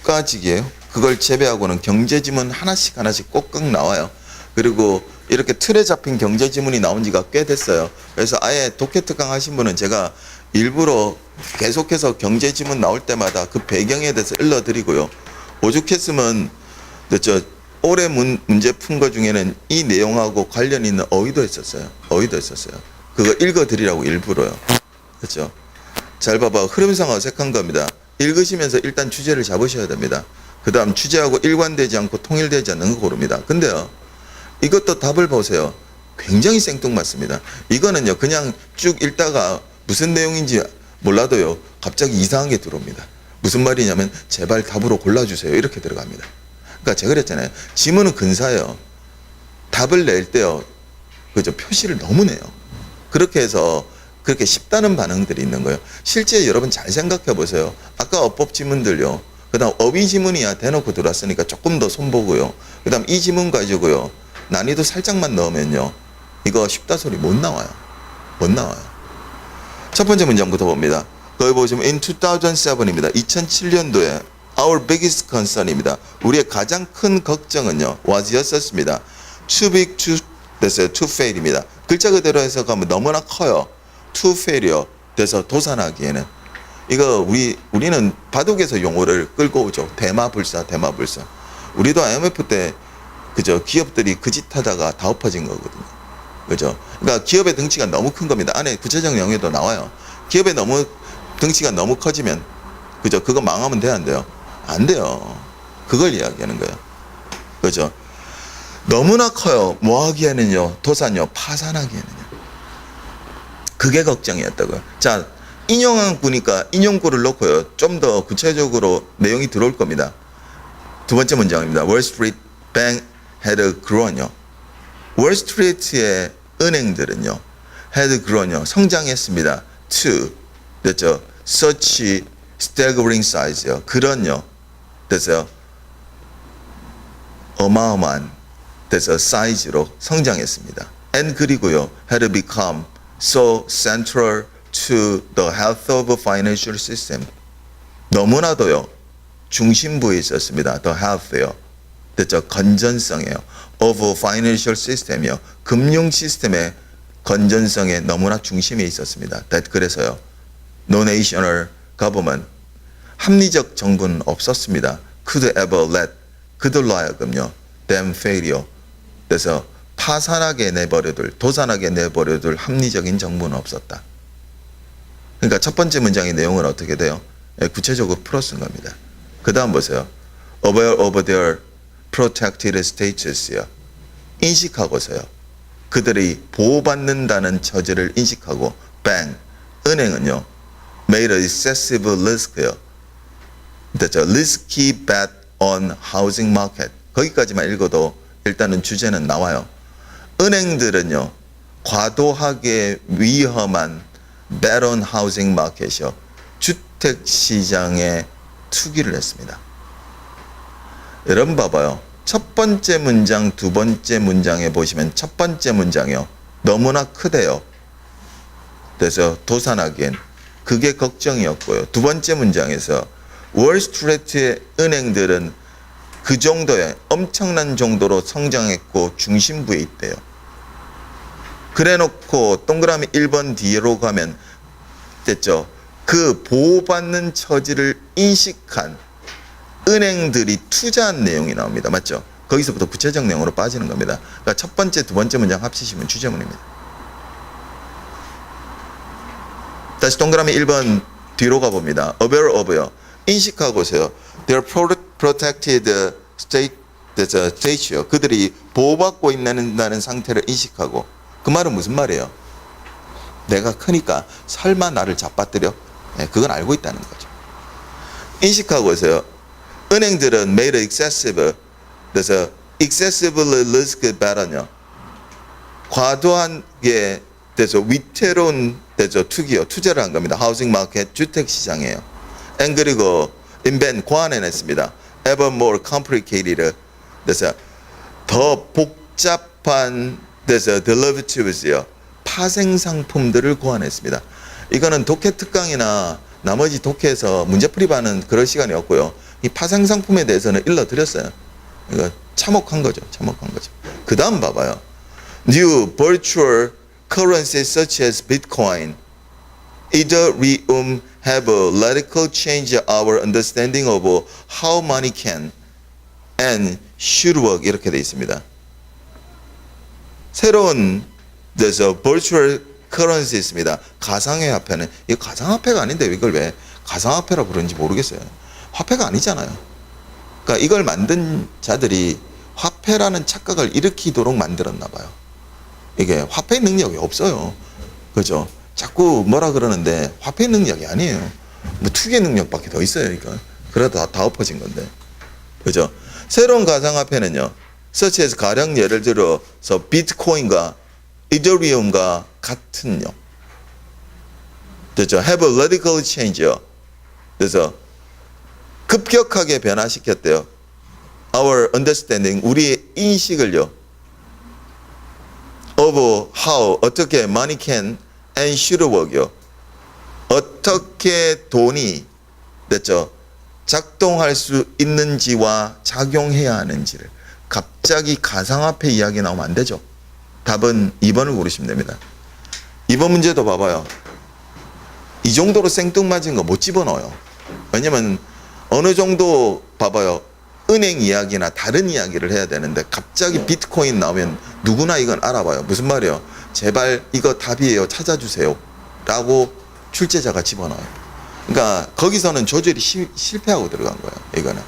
국가직이에요. 그걸 제외하고는 경제지문 하나씩 꼭꼭 나와요. 그리고 이렇게 틀에 잡힌 경제지문이 나온 지가 꽤 됐어요. 그래서 아예 독해 특강 하신 분은 제가 일부러 계속해서 경제지문 나올 때마다 그 배경에 대해서 일러드리고요. 오죽했으면 올해 문제 푼 거 중에는 이 내용하고 관련 있는 어휘도 했었어요. 그거 읽어드리라고 일부러요. 그렇죠? 잘 봐봐. 흐름상 어색한 겁니다. 읽으시면서 일단 주제를 잡으셔야 됩니다. 그 다음 주제하고 일관되지 않고 통일되지 않는 거 고릅니다. 근데요. 이것도 답을 보세요. 굉장히 생뚱맞습니다. 이거는요. 그냥 쭉 읽다가 무슨 내용인지 몰라도요. 갑자기 이상한 게 들어옵니다. 무슨 말이냐면 제발 답으로 골라주세요. 이렇게 들어갑니다. 그러니까 제가 그랬잖아요. 지문은 근사해요. 답을 낼 때요. 그죠? 표시를 너무 내요. 그렇게 해서 그렇게 쉽다는 반응들이 있는 거예요. 실제 여러분 잘 생각해 보세요. 아까 어법 지문들요. 그 다음 어휘 지문이야 대놓고 들어왔으니까 조금 더 손보고요. 그 다음 이 지문 가지고요. 난이도 살짝만 넣으면요. 이거 쉽다 소리 못 나와요. 못 나와요. 첫 번째 문장부터 봅니다. 거기 보시면 in 2007입니다. 2007년도에 our biggest concern입니다. 우리의 가장 큰 걱정은요. was였었습니다. too big to 됐어요. to fail입니다. 글자 그대로 해석하면 너무나 커요. to fail이요. 돼서 도산하기에는 이거 우리는 바둑에서 용어를 끌고 오죠. 대마불사. 우리도 IMF 때 그죠? 기업들이 그 짓 하다가 다 엎어진 거거든요. 그죠? 그러니까 기업의 덩치가 너무 큰 겁니다. 안에 구체적 용어도 나와요. 기업의 덩치가 너무 커지면 그죠? 그거 망하면 돼야 안 돼요? 안 돼요. 그걸 이야기하는 거예요. 그죠? 너무나 커요. 뭐 하기에는요? 도산요. 파산하기에는요. 그게 걱정이었다고요. 자, 인용한 구니까 인용구를 놓고요. 좀 더 구체적으로 내용이 들어올 겁니다. 두 번째 문장입니다. Wall Street Bank had grown요. 월스트리트의 은행들은요. had grown요. 성장했습니다. to 됐죠. such staggering size요. 그런요. 됐어요. 어마어마한 됐어요. 사이즈로 성장했습니다. and 그리고요. had become so central to the health of financial system. 너무나도요. 중심부에 있었습니다. the health요. 됐죠. 건전성이에요. of financial system이요. 금융 시스템의 건전성에 너무나 중심에 있었습니다. that 그래서요. no national government 합리적 정부는 없었습니다. could ever let 그들로 하여금요. them fail이요. 그래서 파산하게 내버려둘 도산하게 내버려둘 합리적인 정부는 없었다. 그러니까 첫 번째 문장의 내용은 어떻게 돼요? 구체적으로 풀어쓴 겁니다. 그 다음 보세요. aware of their protected status요. 인식하고서요. 그들이 보호받는다는 처지를 인식하고 bank 은행은요. made a excessive risk요. 됐죠? risky bet on housing market. 거기까지만 읽어도 일단은 주제는 나와요. 은행들은요. 과도하게 위험한 bet on housing market이요. 주택 시장에 투기를 했습니다. 여러분 봐봐요. 첫 번째 문장, 두 번째 문장에 보시면 첫 번째 문장이요. 너무나 크대요. 그래서 도산하기엔 그게 걱정이었고요. 두 번째 문장에서 월스트리트의 은행들은 그 정도의 엄청난 정도로 성장했고 중심부에 있대요. 그래놓고 동그라미 1번 뒤로 가면 됐죠. 그 보호받는 처지를 인식한 은행들이 투자한 내용이 나옵니다. 맞죠? 거기서부터 구체적 내용으로 빠지는 겁니다. 그러니까 첫 번째, 두 번째 문장 합치시면 주제문입니다. 다시 동그라미 1번 뒤로 가봅니다. aware of요. 인식하고서요. They are protected state요. 그들이 보호받고 있는 상태를 인식하고 그 말은 무슨 말이에요? 내가 크니까 설마 나를 잡아뜨려? 네, 그건 알고 있다는 거죠. 인식하고서요. 은행들은 made excessive 그래서 excessively risk better요. 과도하게 돼서 위태로운 돼서 투자를 한 겁니다. 하우싱 마켓 주택 시장이에요. and 그리고 invent 고안해냈습니다. ever more complicated 그래서 더 복잡한 그래서 derivatives 파생 상품들을 고안했습니다. 이거는 독해 특강이나 나머지 독해에서 문제풀이하는 그럴 시간이 없고요. 이 파생 상품에 대해서는 일러드렸어요. 이거 참혹한 거죠. 그 다음 봐봐요. New virtual currencies such as Bitcoin, Ethereum have radically changed our understanding of how money can and should work 이렇게 되어 있습니다. 새로운 그래서 virtual currency 있습니다. 가상의 화폐는 이거 가상화폐가 아닌데 이걸 왜 가상화폐라 부르는지 모르겠어요. 화폐가 아니잖아요. 그러니까 이걸 만든 자들이 화폐라는 착각을 일으키도록 만들었나 봐요. 이게 화폐 능력이 없어요. 그죠? 자꾸 뭐라 그러는데 화폐 능력이 아니에요. 뭐 투기 능력밖에 더 있어요. 이거. 그러다 다 엎어진 건데. 그죠? 새로운 가상화폐는요. such as 가령 예를 들어서 비트코인과 이더리움과 같은요. 그죠? have a radical change요. 그래서 급격하게 변화시켰대요. Our understanding, 우리의 인식을요. Of how, 어떻게 money can and should work요. 어떻게 돈이 됐죠? 작동할 수 있는지와 작용해야 하는지를 갑자기 가상화폐 이야기 나오면 안 되죠. 답은 2번을 고르시면 됩니다. 2번 문제도 봐봐요. 이 정도로 생뚱맞은 거 못 집어넣어요. 왜냐면 어느 정도 봐봐요. 은행 이야기나 다른 이야기를 해야 되는데 갑자기 비트코인 나오면 누구나 이건 알아봐요. 무슨 말이에요? 제발 이거 답이에요. 찾아주세요. 라고 출제자가 집어넣어요. 그러니까 거기서는 조절이 실패하고 들어간 거예요. 이거는.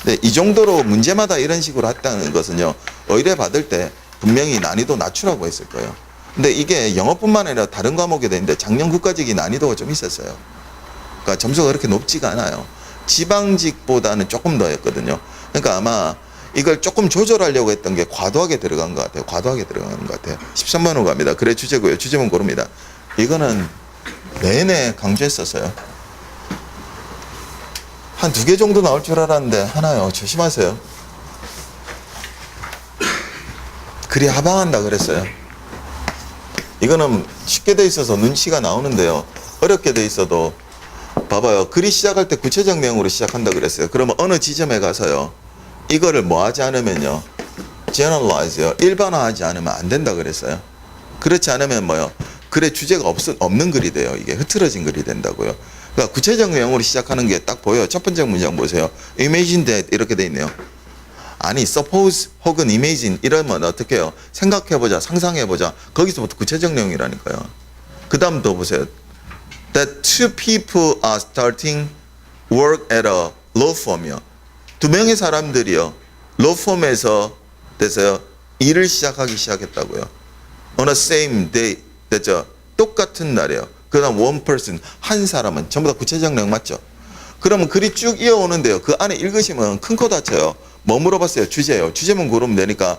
근데 이 정도로 문제마다 이런 식으로 했다는 것은요. 의뢰 받을 때 분명히 난이도 낮추라고 했을 거예요. 근데 이게 영어뿐만 아니라 다른 과목에 되는데 작년 국가직이 난이도가 좀 있었어요. 그러니까 점수가 그렇게 높지가 않아요. 지방직보다는 조금 더였거든요. 그러니까 아마 이걸 조금 조절하려고 했던 게 과도하게 들어간 것 같아요. 과도하게 들어간 것 같아요. 13번으로 갑니다. 그래 주제고요. 주제문 고릅니다. 이거는 내내 강조했었어요. 한 2개 정도 나올 줄 알았는데 하나요. 조심하세요. 글이 하방한다 그랬어요. 이거는 쉽게 돼 있어서 눈치가 나오는데요. 어렵게 돼 있어도 봐봐요. 글이 시작할 때 구체적 내용으로 시작한다 그랬어요. 그러면 어느 지점에 가서요. 이거를 뭐 하지 않으면요. generalize요. 일반화하지 않으면 안 된다 그랬어요. 그렇지 않으면 뭐요. 글의 주제가 없는 글이 돼요. 이게 흐트러진 글이 된다고요. 그러니까 구체적 내용으로 시작하는 게 딱 보여요. 첫 번째 문장 보세요. imagine that 이렇게 돼 있네요. 아니 suppose 혹은 imagine 이러면 어떻게 해요? 생각해보자, 상상해보자. 거기서부터 구체적 내용이라니까요. 그 다음 또 보세요. That two people are starting work at a law firm이요. 2명의 사람들이요. law firm에서 됐어요. 일을 시작했다고요. On the same day. 됐죠? 똑같은 날이에요. 그 다음 one person. 한 사람은 전부 다 구체적 내용 맞죠? 그러면 글이 쭉 이어오는데요. 그 안에 읽으시면 큰 코 다쳐요. 뭐 물어봤어요? 주제요. 주제문 고르면 되니까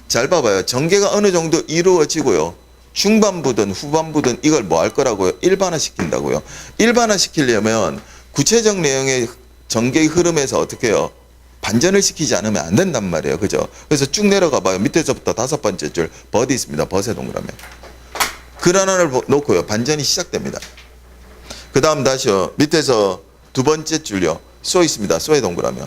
잘 봐봐요. 전개가 어느 정도 이루어지고요. 중반부든 후반부든 이걸 뭐 할 거라고요? 일반화 시킨다고요. 일반화 시키려면 구체적 내용의 전개의 흐름에서 어떻게 해요? 반전을 시키지 않으면 안 된단 말이에요. 그죠? 그래서 쭉 내려가 봐요. 밑에서부터 5번째 줄 버디 있습니다. 버세 동그라미. 글 하나를 놓고요. 반전이 시작됩니다. 그 다음 다시요. 밑에서 2번째 줄요. 쏘 있습니다. 쏘의 동그라미.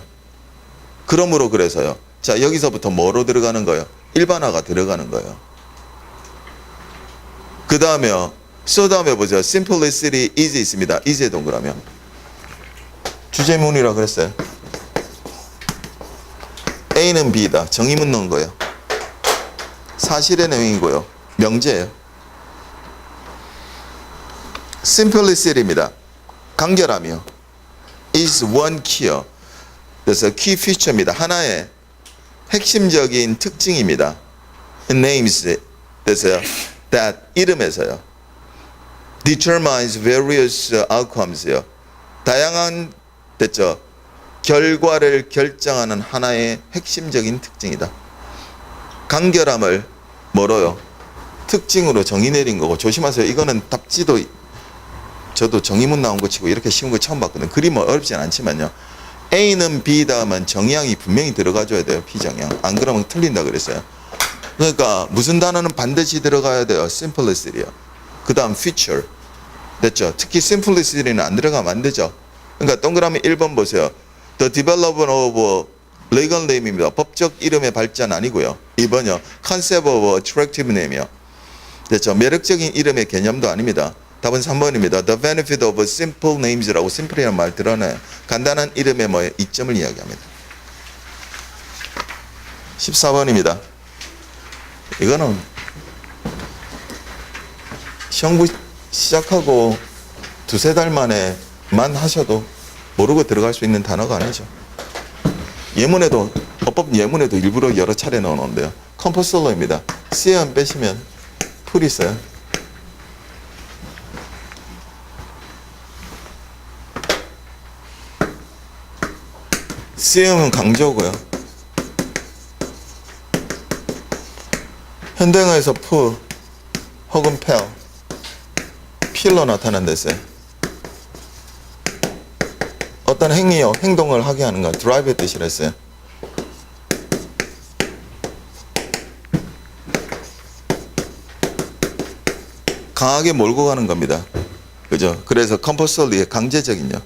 그러므로 그래서요. 자, 여기서부터 뭐로 들어가는 거예요? 일반화가 들어가는 거예요. 그 다음에요. 쏘 다음에 보세요. simplicity is 있습니다. is의 동그라미. 주제문이라 그랬어요. A는 B다. 정의문 넣은 거예요. 사실의 내용이고요. 명제예요. simplicity입니다. 간결함이요. is one key요. 그래서 key feature입니다. 하나의 핵심적인 특징입니다. names 됐어요. that 이름에서요. determines various outcomes요. 다양한 됐죠. 결과를 결정하는 하나의 핵심적인 특징이다. 간결함을 뭐로요? 특징으로 정의 내린 거고 조심하세요. 이거는 답지도 저도 정의문 나온 거 치고 이렇게 쉬운 거 처음 봤거든요. 그림은 어렵진 않지만요. A는 B 다음은 정의항이 분명히 들어가줘야 돼요. 비정의항. 안 그러면 틀린다 그랬어요. 그러니까 무슨 단어는 반드시 들어가야 돼요. simplicity요. 그 다음 feature. 됐죠? 특히 simplicity는 안 들어가면 안 되죠. 그러니까 동그라미 1번 보세요. The development of legal name입니다. 법적 이름의 발전 아니고요. 2번이요. concept of attractive name이요. 됐죠? 매력적인 이름의 개념도 아닙니다. 답은 3번입니다. The benefit of simple names라고 simple이라는 말 드러내 간단한 이름의 뭐에 이점을 이야기합니다. 14번입니다. 이거는 시험부 시작하고 2-3달 만에만 하셔도 모르고 들어갈 수 있는 단어가 아니죠. 예문에도 어법 예문에도 일부러 여러 차례 넣어놓은데요. 컴포설러입니다. C안 빼시면 풀이 있어요. C음은 강조고요. 현대어에서 푸 혹은 펠 필로 나타난댔어요. 어떤 행위요, 행동을 하게 하는 것, 드라이브의 뜻이라 했어요. 강하게 몰고 가는 겁니다. 그죠? 그래서 compulsory의 강제적인요.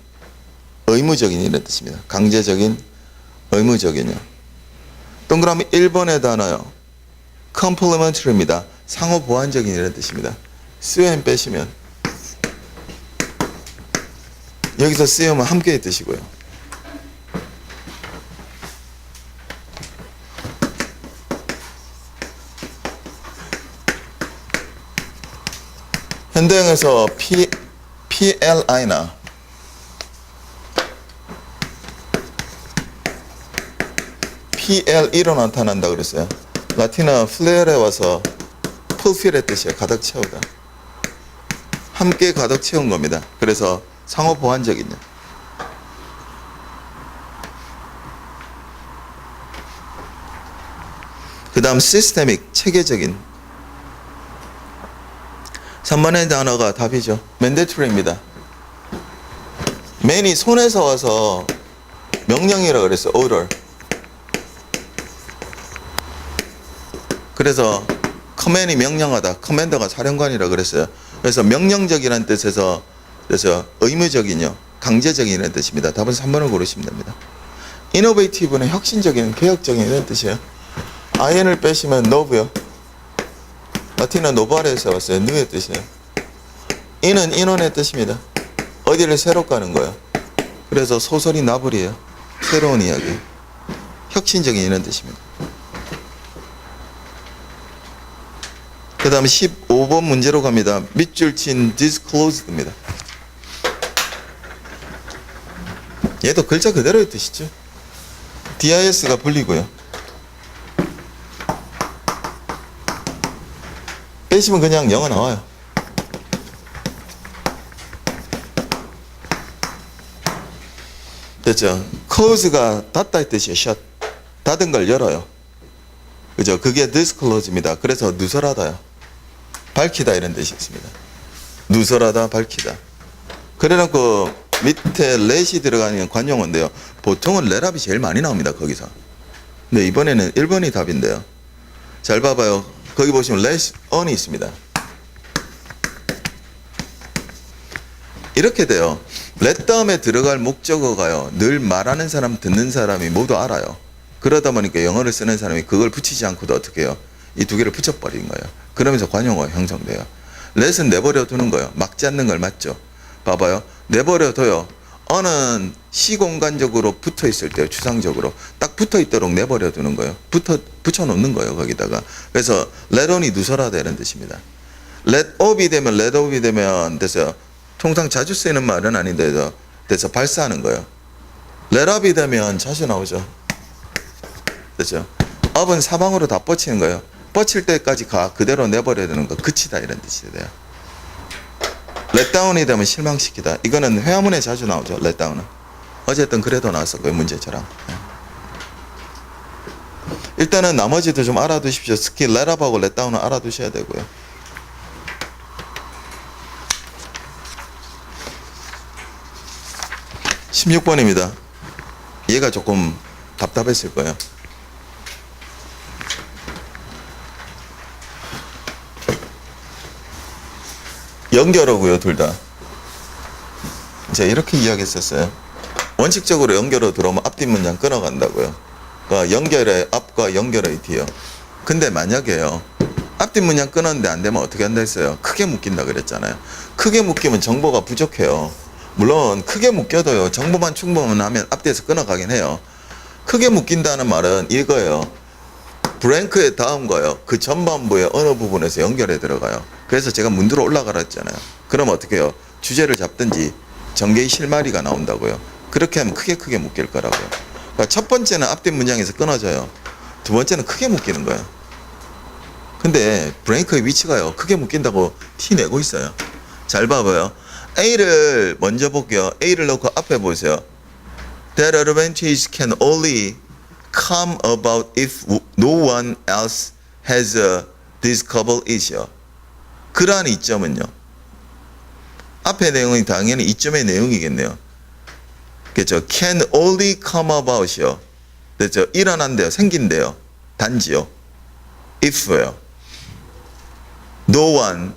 의무적인 이런 뜻입니다. 강제적인, 의무적인요. 동그라미 1번의 단어요. complementary입니다. 상호 보완적인 이런 뜻입니다. 수요엔 빼시면 여기서 쓰여면 함께의 뜻이고요. 현대형에서 PLI나 PLE로 나타난다 그랬어요. 라틴어 플레어에 와서 풀필의 뜻이에요. 가득 채우다. 함께 가득 채운 겁니다. 그래서 상호 보완적이냐. 그 다음 시스테믹, 체계적인. 3번의 단어가 답이죠. mandatory입니다. man이 손에서 와서 명령이라고 그랬어요. order. 그래서 command이 명령하다. commander가 사령관이라고 그랬어요. 그래서 명령적이라는 뜻에서 그래서 의무적인요. 강제적인이라는 뜻입니다. 답은 3번을 고르시면 됩니다. innovative는 혁신적인, 개혁적인 이런 뜻이에요. in을 빼시면 nove요. 라틴어 노바레에서 왔어요. 누의 뜻이에요. 인은 인원의 뜻입니다. 어디를 새로 가는 거예요. 그래서 소설이 나불이에요. 새로운 이야기. 혁신적인 이런 뜻입니다. 그 다음에 15번 문제로 갑니다. 밑줄 친 disclosed입니다. 얘도 글자 그대로의 뜻이죠. DIS가 불리고요. 빼시면 그냥 영어 나와요. 됐죠? close가 닫다 의 뜻이에요. shut. 닫은 걸 열어요. 그죠? 그게 disclose입니다. 그래서 누설하다요. 밝히다 이런 뜻이 있습니다. 누설하다, 밝히다. 그래놓고 밑에 let이 들어가는 관용어인데요. 보통은 letup이 제일 많이 나옵니다. 거기서. 근데 이번에는 1번이 답인데요. 잘 봐봐요. 거기 보시면 let on이 있습니다. 이렇게 돼요. let 다음에 들어갈 목적어가요. 늘 말하는 사람, 듣는 사람이 모두 알아요. 그러다 보니까 영어를 쓰는 사람이 그걸 붙이지 않고도 어떻게 해요? 이 두 개를 붙여버린 거예요. 그러면서 관용어가 형성돼요. let은 내버려 두는 거예요. 막지 않는 걸 맞죠? 봐봐요. 내버려 둬요. 어는 시공간적으로 붙어 있을 때요. 추상적으로 딱 붙어 있도록 내버려 두는 거예요. 붙여 놓는 거예요. 거기다가. 그래서 let on이 누설하다 이런 뜻입니다. let up이 되면 let up이 되면 돼서 통상 자주 쓰이는 말은 아닌데 돼서 발사하는 거예요. let up이 되면 자주 나오죠. 그렇죠? up은 사방으로 다 뻗치는 거예요. 뻗칠 때까지 가 그대로 내버려 두는 거. 그치다 이런 뜻이 돼요. let down이 되면 실망시키다. 이거는 회화문에 자주 나오죠. let down은. 어쨌든 그래도 나왔었고요. 문제처럼. 일단은 나머지도 좀 알아두십시오. 특히 let up하고 let down은 알아두셔야 되고요. (16번입니다) 얘가 조금 답답했을 거예요. 연결어고요. 둘 다. 제가 이렇게 이야기했었어요. 원칙적으로 연결어 들어오면 앞뒤 문장 끊어간다고요. 그러니까 연결의 앞과 연결의 뒤요. 근데 만약에요. 앞뒤 문장 끊었는데 안 되면 어떻게 한다 했어요? 크게 묶인다 그랬잖아요. 크게 묶이면 정보가 부족해요. 물론 크게 묶여도요. 정보만 충분하면 앞뒤에서 끊어가긴 해요. 크게 묶인다는 말은 이거예요. 브랭크의 다음 거요. 그 전반부의 어느 부분에서 연결해 들어가요. 그래서 제가 문드로 올라가라 했잖아요. 그럼 어떻게 해요? 주제를 잡든지 전개의 실마리가 나온다고요. 그렇게 하면 크게 묶일 거라고요. 그러니까 첫 번째는 앞뒤 문장에서 끊어져요. 두 번째는 크게 묶이는 거예요. 근데 브레이크의 위치가요. 크게 묶인다고 티 내고 있어요. 잘 봐봐요. A를 먼저 볼게요. A를 넣고 앞에 보세요. That advantage can only come about if no one else has discovered it. 그러한 이점은요. 앞의 내용이 당연히 이점의 내용이겠네요. 그렇죠. Can only come about이요. 그렇죠. 일어난대요. 생긴대요. 단지요. if요. No one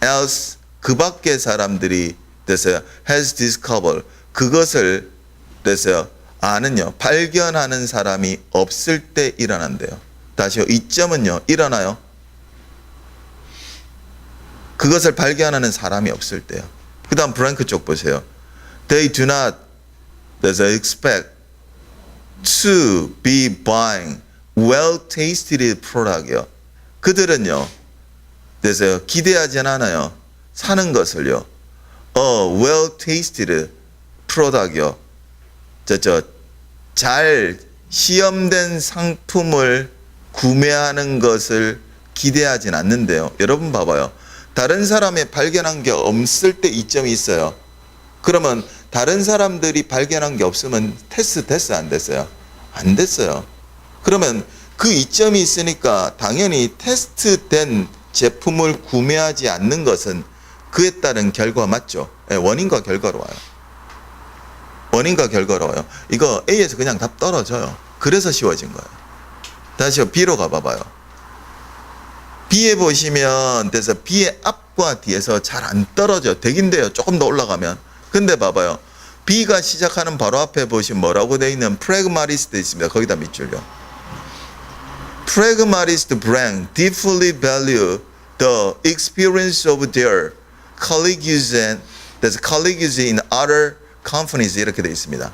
else 그 밖의 사람들이 됐어요. has discovered 그것을 됐어요. 아는요. 발견하는 사람이 없을 때 일어난대요. 다시요. 이점은요. 일어나요. 그것을 발견하는 사람이 없을 때요. 그 다음 브랭크 쪽 보세요. They do not expect to be buying well-tasted product이요. 그들은요. 그래서 기대하지 않아요. 사는 것을요. well-tasted product이요. 잘 시험된 상품을 구매하는 것을 기대하진 않는데요. 여러분 봐봐요. 다른 사람이 발견한 게 없을 때 이점이 있어요. 그러면 다른 사람들이 발견한 게 없으면 테스트 됐어요? 안 됐어요? 안 됐어요. 그러면 그 이점이 있으니까 당연히 테스트된 제품을 구매하지 않는 것은 그에 따른 결과 맞죠? 네, 원인과 결과로 와요. 원인과 결과로 와요. 이거 A에서 그냥 답 떨어져요. 그래서 쉬워진 거예요. 다시 B로 가봐봐요. B에 보시면 그래서 B의 앞과 뒤에서 잘 안 떨어져. 되긴 돼요. 조금 더 올라가면. 근데 봐봐요. B가 시작하는 바로 앞에 보시면 뭐라고 되어 있는 pragmatist 있습니다. 거기다 밑줄요. Pragmatist brand deeply value the experience of their colleagues in other companies 이렇게 되어 있습니다.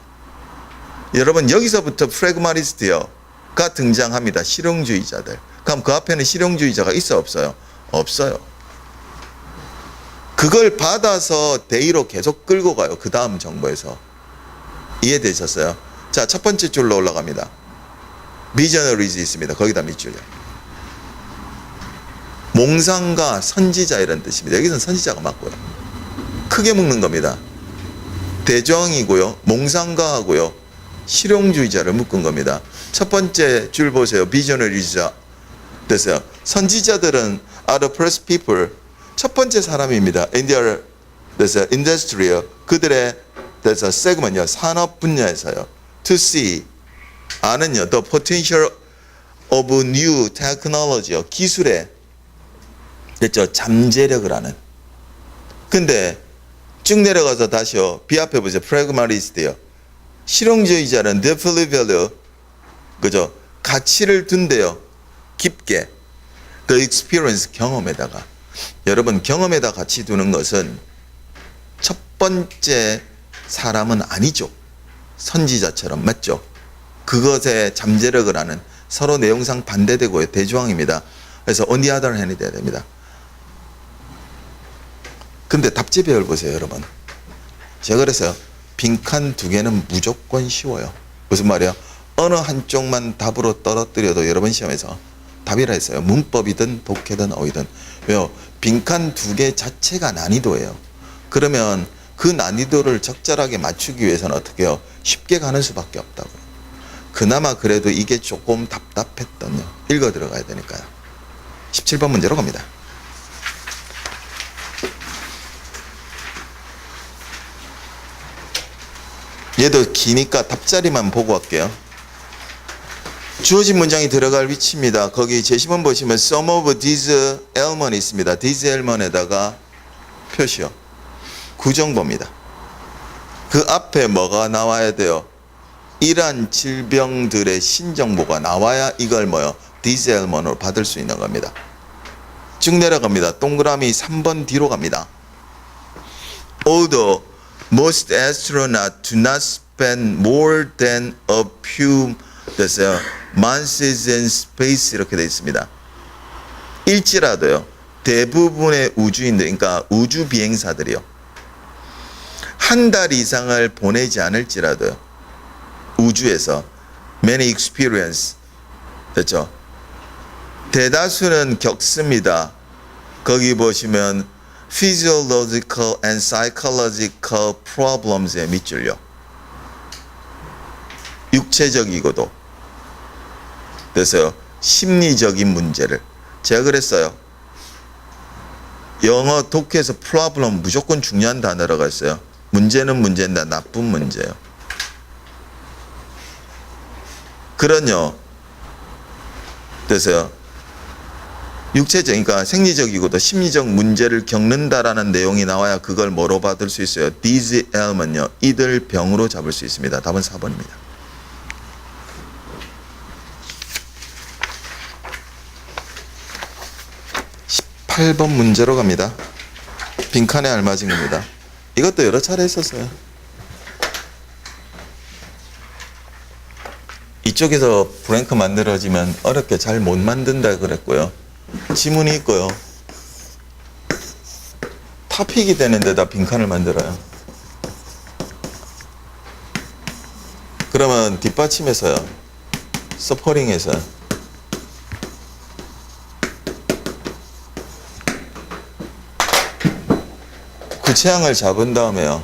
여러분 여기서부터 pragmatist가 등장합니다. 실용주의자들. 그럼 그 앞에는 실용주의자가 있어 없어요? 없어요. 그걸 받아서 대의로 계속 끌고 가요. 그 다음 정보에서. 이해되셨어요? 자, 첫 번째 줄로 올라갑니다. visionaries 있습니다. 거기다 밑줄이요. 몽상가, 선지자 이런 뜻입니다. 여기서는 선지자가 맞고요. 크게 묶는 겁니다. 대정이고요. 몽상가하고요. 실용주의자를 묶은 겁니다. 첫 번째 줄 보세요. visionaries 됐어요. 선지자들은 are the first people. 첫 번째 사람입니다. in their industry. 그들의 segment요. 산업 분야에서요. to see. 아는요. the potential of new technology. 기술의 됐죠. 잠재력을 아는. 근데 쭉 내려가서 다시요. B 앞에 보세요. pragmatist요. 실용주의자는 deeply value. 그죠? 가치를 둔대요. 깊게. the experience 경험에다가. 여러분 경험에다 같이 두는 것은 첫 번째 사람은 아니죠. 선지자처럼 맞죠. 그것에 잠재력을 아는 서로 내용상 반대되고요. 대조항입니다. 그래서 on the other hand이 돼야 됩니다. 근데 답지 배열 보세요 여러분. 제가 그래서 빈칸 두 개는 무조건 쉬워요. 무슨 말이에요? 어느 한쪽만 답으로 떨어뜨려도 여러분 시험에서 답이라 했어요. 문법이든 독해든 어휘든. 왜요? 빈칸 두 개 자체가 난이도예요. 그러면 그 난이도를 적절하게 맞추기 위해서는 어떻게 해요? 쉽게 가는 수밖에 없다고요. 그나마 그래도 이게 조금 답답했던요. 읽어 들어가야 되니까요. 17번 문제로 갑니다. 얘도 기니까 답자리만 보고 할게요. 주어진 문장이 들어갈 위치입니다. 거기 제시문 보시면 some of these elements 있습니다. these element에다가 표시요. 구정보입니다. 그 앞에 뭐가 나와야 돼요? 이러한 질병들의 신정보가 나와야 이걸 뭐요? these element으로 받을 수 있는 겁니다. 쭉 내려갑니다. 동그라미 3번 뒤로 갑니다. Although most astronauts do not spend more than a few 됐어요. months in space 이렇게 되어 있습니다. 일지라도요. 대부분의 우주인들, 그러니까 우주 비행사들이요. 한 달 이상을 보내지 않을지라도요. 우주에서 many experience 됐죠. 대다수는 겪습니다. 거기 보시면 physiological and psychological problems의 밑줄요. 육체적이고도 됐어요. 심리적인 문제를. 제가 그랬어요. 영어 독해에서 problem 무조건 중요한 단어라고 했어요. 문제는 문제인데 나쁜 문제예요. 그런요. 됐어요. 육체적, 그러니까 생리적이고도 심리적 문제를 겪는다라는 내용이 나와야 그걸 뭐로 받을 수 있어요? These ailment요. 이들 병으로 잡을 수 있습니다. 답은 4번입니다. 18번 문제로 갑니다. 빈칸에 알맞은 겁니다. 이것도 여러 차례 했었어요. 이쪽에서 브랭크 만들어지면 어렵게 잘 못 만든다 그랬고요. 지문이 있고요. 타픽이 되는 데다 빈칸을 만들어요. 그러면 뒷받침해서요. 서퍼링해서 구체항을 잡은 다음에요.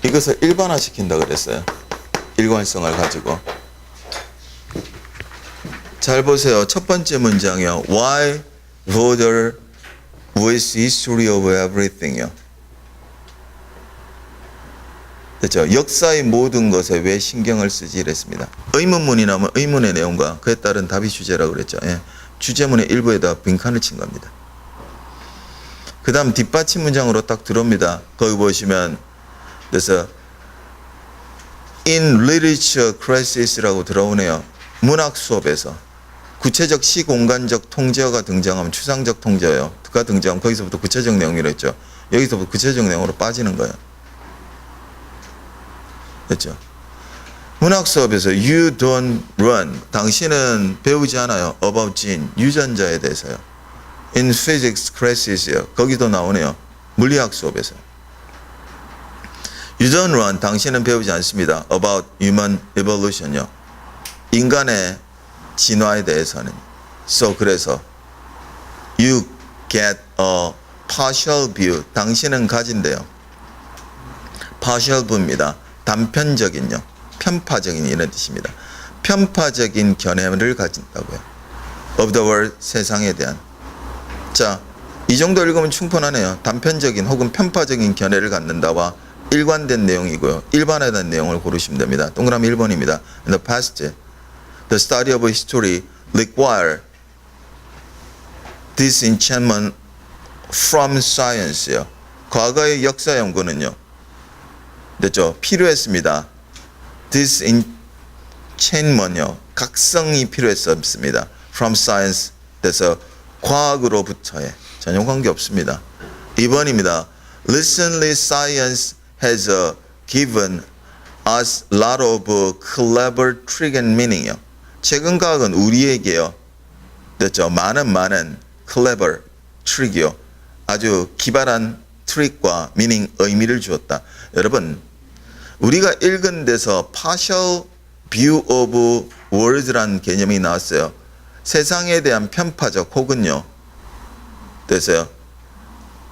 이것을 일반화시킨다 그랬어요. 일관성을 가지고. 잘 보세요. 첫 번째 문장이요. Why bother with history of everything요. 됐죠? 역사의 모든 것에 왜 신경을 쓰지 이랬습니다. 의문문이 나오면 의문의 내용과 그에 따른 답이 주제라고 그랬죠. 예. 주제문의 일부에다 빈칸을 친 겁니다. 그 다음 뒷받침 문장으로 딱 들어옵니다. 거기 보시면 그래서 in literature classes,라고 들어오네요. 문학 수업에서 구체적 시공간적 통제어가 등장하면 추상적 통제어가 등장하면 거기서부터 구체적 내용이라 했죠. 여기서부터 구체적 내용으로 빠지는 거예요. 됐죠? 문학 수업에서 you don't run, 당신은 배우지 않아요. about gene, 유전자에 대해서요. in physics classes요. 거기도 나오네요. 물리학 수업에서. you don't run, 당신은 배우지 않습니다. about human evolution요. 인간의 진화에 대해서는. so 그래서 you get a partial view, 당신은 가진대요. partial view입니다. 단편적인요. 편파적인 이런 뜻입니다. 편파적인 견해를 가진다고요. of the world, 세상에 대한. 자, 이 정도 읽으면 충분하네요. 단편적인 혹은 편파적인 견해를 갖는다와 일관된 내용이고요. 일반화된 내용을 고르시면 됩니다. 동그라미 1번입니다. In the past, the study of history require disenchantment from science요. 과거의 역사 연구는요. 됐죠? 필요했습니다. disenchantment요. 각성이 필요했습니다. from science. 그래서 과학으로부터의 전혀 관계 없습니다. 2번입니다. Recently science has given us a lot of clever trick and meaning이요. 최근 과학은 우리에게요. 됐죠? 많은 clever 트릭이요. 아주 기발한 트릭과 meaning, 의미를 주었다. 여러분, 우리가 읽은 데서 partial view of world라는 개념이 나왔어요. 세상에 대한 편파적 혹은요. 됐어요.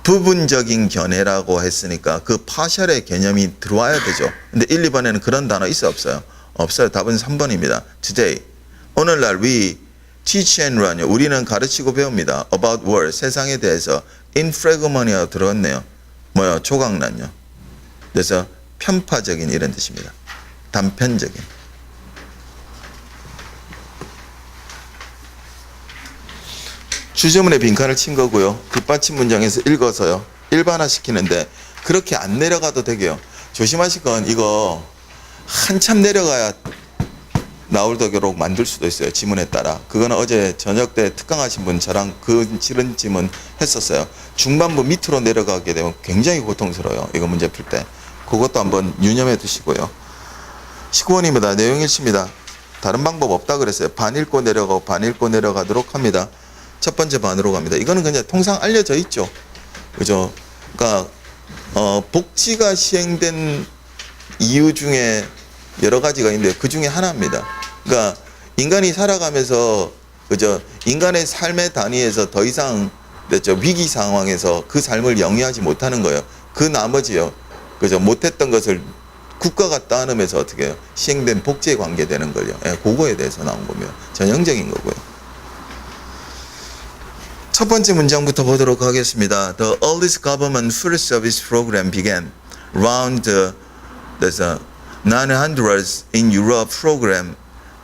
부분적인 견해라고 했으니까 그 partial의 개념이 들어와야 되죠. 근데 1, 2번에는 그런 단어 있어 없어요? 없어요. 답은 3번입니다. Today. 오늘날 we teach and learn요. 우리는 가르치고 배웁니다. About world. 세상에 대해서 in fragment이라고 들어왔네요. 뭐요? 조각난요. 그래서 편파적인 이런 뜻입니다. 단편적인. 주제문에 빈칸을 친 거고요. 뒷받침 문장에서 읽어서요. 일반화시키는데 그렇게 안 내려가도 되게요. 조심하실 건 이거 한참 내려가야 나오도록 만들 수도 있어요. 지문에 따라. 그거는 어제 저녁 때 특강하신 분 저랑 그 실은 지문 했었어요. 중반부 밑으로 내려가게 되면 굉장히 고통스러워요. 이거 문제 풀 때. 그것도 한번 유념해 두시고요. 19번입니다. 내용 일치입니다. 다른 방법 없다 그랬어요. 반 읽고 내려가고 반 읽고 내려가도록 합니다. 첫 번째 반으로 갑니다. 이거는 그냥 통상 알려져 있죠. 그죠? 그러니까 복지가 시행된 이유 중에 여러 가지가 있는데 그 중에 하나입니다. 그러니까 인간이 살아가면서 그죠? 인간의 삶의 단위에서 더 이상 됐죠? 위기 상황에서 그 삶을 영위하지 못하는 거예요. 그 나머지요. 그죠? 못했던 것을 국가가 따르면서 어떻게 해요? 시행된 복지에 관계되는 걸요. 예, 그거에 대해서 나온 겁니다. 전형적인 거고요. 첫 번째 문장부터 보도록 하겠습니다. The earliest government food service program began around the 900s in Europe. Program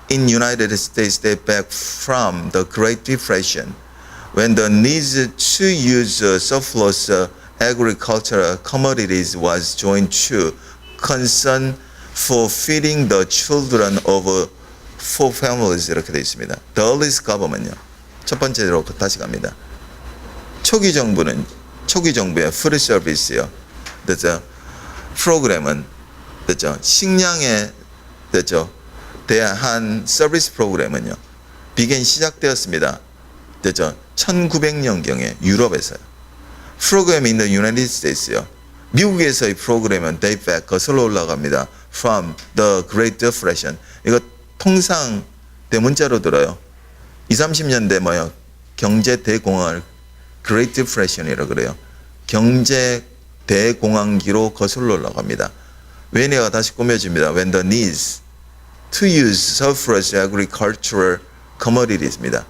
in United States date back from the Great Depression. when the need to use surplus agricultural commodities was joined to concern for feeding the children of four families 이렇게 되어 있습니다. The earliest government요. 첫 번째로 다시 갑니다. 초기 정부의 food service요. 됐죠? 프로그램은 됐죠? 식량에 됐죠? 대한 서비스 프로그램은요. 비겐 시작되었습니다. 됐죠? 1900년경에 유럽에서요. 프로그램이 있는 United States요. 미국에서의 프로그램은 date back 거슬러 올라갑니다. From the Great Depression. 이거 통상 대문자로 들어요. 20, 30년대 뭐요? 경제 대공황을 Great Depression이라고 그래요. 경제 대공황기로 거슬러 올라갑니다. 왜냐가 다시 꾸며집니다. When the needs to use surplus agricultural commodities입니다.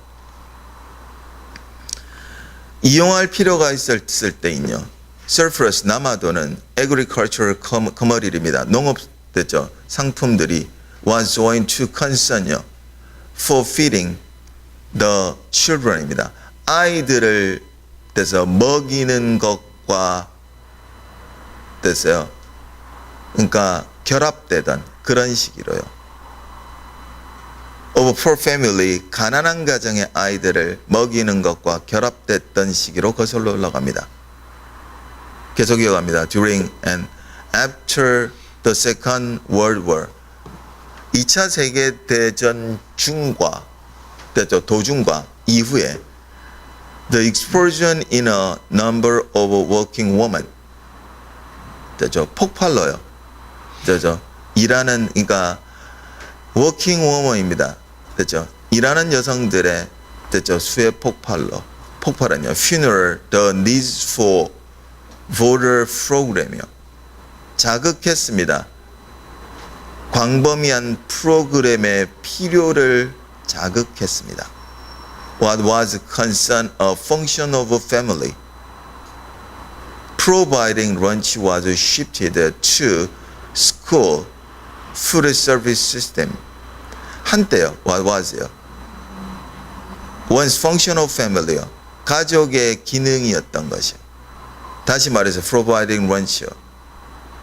이용할 필요가 있을 때인요. surplus 남아도는 agricultural commodities입니다. 농업 됐죠. 상품들이 was joined to concern요. for feeding the children입니다. 아이들을 돼서 먹이는 것과 됐어요. 그러니까 결합되던 그런 시기로요. of poor family 가난한 가정의 아이들을 먹이는 것과 결합됐던 시기로 거슬러 올라갑니다. 계속 이어갑니다. During and after the Second World War 2차 세계대전 중과 도중과 이후에 the explosion in a number of working women 폭발로요. 일하는 그러니까 working woman입니다. 일하는 여성들의 수의 폭발은요. funeral the needs for voter program이요. 자극했습니다. 광범위한 프로그램의 필요를 자극했습니다. What was concern a function of a family? Providing lunch was shifted to school food service system. 한때요. What was요? Once function of family요. 가족의 기능이었던 것이요. 다시 말해서 providing lunch요.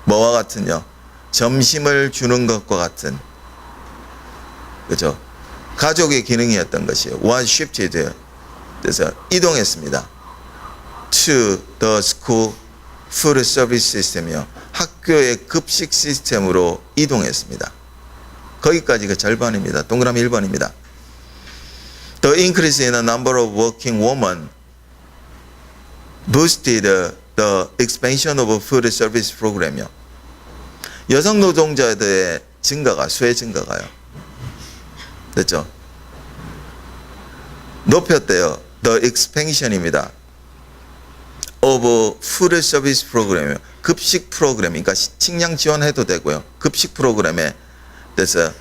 뭐와 같은요? 점심을 주는 것과 같은 그죠? 가족의 기능이었던 것이요. Was shifted. 그래서 이동했습니다. To the school food service system이요. 학교의 급식 시스템으로 이동했습니다. 거기까지 그 절반입니다. 동그라미 1번입니다. The increase in the number of working women boosted the expansion of food service program이요. 여성 노동자들의 증가가 수의 증가가요. 됐죠? 높였대요. The expansion입니다. of food service 프로그램이요. 급식 프로그램, 그러니까 식량 지원해도 되고요. 급식 프로그램에 대해서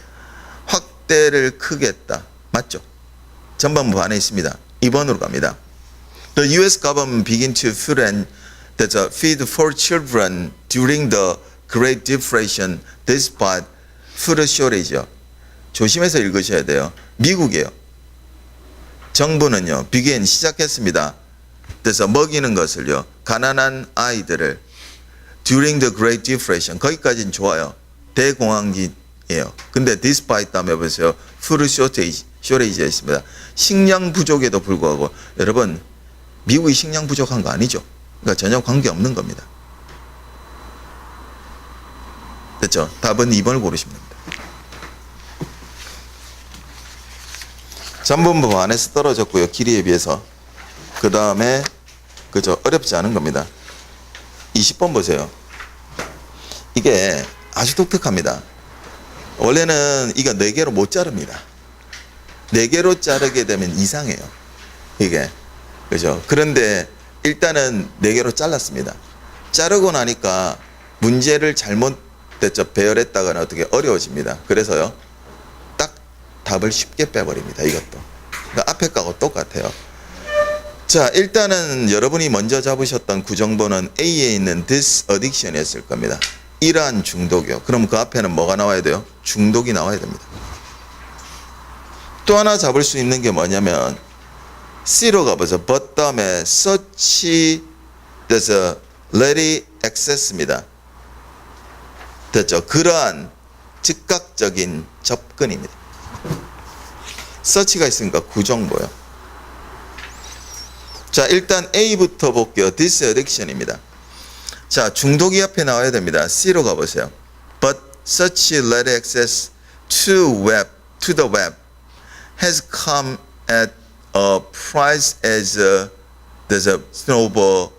확대를 크게 했다. 맞죠? 전반부 안에 있습니다. 2번으로 갑니다. The U.S. government began to feed for children during the Great Depression despite food shortage요. 조심해서 읽으셔야 돼요. 미국이에요. 정부는요. began 시작했습니다. 그래서 먹이는 것을요. 가난한 아이들을 during the Great Depression 거기까지는 좋아요. 대공황기예요. 근데 despite 다음에 보세요. food shortage가 있습니다. 식량 부족에도 불구하고 여러분 미국이 식량 부족한 거 아니죠? 그러니까 전혀 관계없는 겁니다. 됐죠? 답은 2번을 고르시면 됩니다. 전반부 안에서 떨어졌고요. 길이에 비해서. 그 다음에 그죠? 어렵지 않은 겁니다. 20번 보세요. 이게 아주 독특합니다. 원래는 이거 4개로 못 자릅니다. 4개로 자르게 되면 이상해요. 이게. 그죠? 그런데 일단은 4개로 잘랐습니다. 자르고 나니까 문제를 잘못 배열했다거나 어떻게 어려워집니다. 그래서요. 딱 답을 쉽게 빼버립니다. 이것도. 그러니까 앞에 거하고 똑같아요. 자, 일단은 여러분이 먼저 잡으셨던 구정보는 A에 있는 this addiction이었을 겁니다. 이러한 중독이요. 그럼 그 앞에는 뭐가 나와야 돼요? 중독이 나와야 됩니다. 또 하나 잡을 수 있는 게 뭐냐면 C로 가보죠. but 다음에 search 돼서 ready access입니다. 됐죠? 그러한 즉각적인 접근입니다. search가 있으니까 구정보요. 자, 일단 A부터 볼게요. disaddiction입니다. 자, 중독이 앞에 나와야 됩니다. C로 가보세요. But such ready access to the web has come at a price as there's a snowball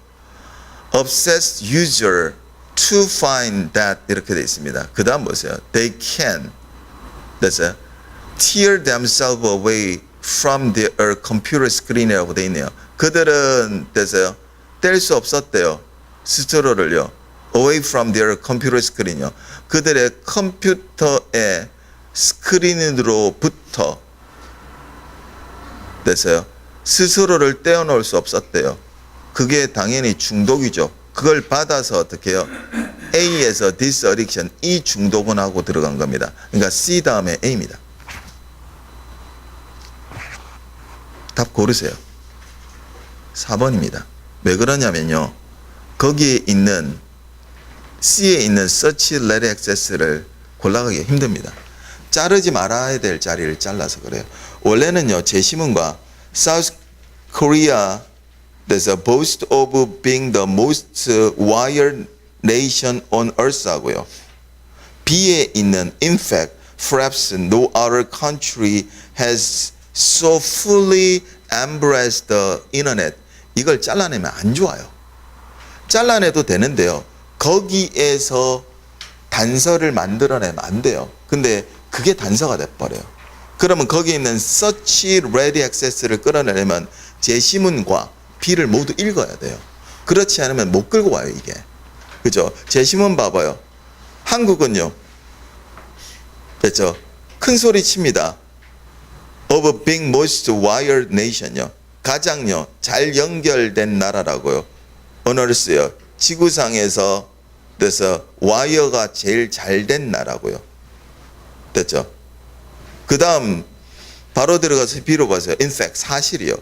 obsessed user to find that 이렇게 되어 있습니다. 그 다음 보세요. They can that's tear themselves away from their computer screen이라고 되어 있네요. 그들은 됐어요. 뗄 수 없었대요. 스스로를요. away from their computer screen이요. 그들의 컴퓨터의 스크린으로부터 됐어요. 스스로를 떼어놓을 수 없었대요. 그게 당연히 중독이죠. 그걸 받아서 어떻게 해요? A에서 disaddiction, 이 중독은 하고 들어간 겁니다. 그러니까 C 다음에 A입니다. 답 고르세요. 4번입니다. 왜 그러냐면요. 거기에 있는 C에 있는 search ready access를 골라가기가 힘듭니다. 자르지 말아야 될 자리를 잘라서 그래요. 원래는요. 제시문과 South Korea there's a boast of being the most wired nation on earth 하고요. B에 있는 in fact perhaps no other country has so fully embraced the internet. 이걸 잘라내면 안 좋아요. 잘라내도 되는데요. 거기에서 단서를 만들어내면 안 돼요. 근데 그게 단서가 돼버려요. 그러면 거기 있는 search ready access를 끌어내려면 제시문과 B를 모두 읽어야 돼요. 그렇지 않으면 못 끌고 와요, 이게. 그죠? 제시문 봐봐요. 한국은요. 됐죠? 큰 소리 칩니다. of being most wired nation요. 가장요. 잘 연결된 나라라고요. 언어를쓰요. 지구상에서 그래서 와이어가 제일 잘 된 나라고요. 됐죠? 그 다음 바로 들어가서 B로 보세요. In fact, 사실이요.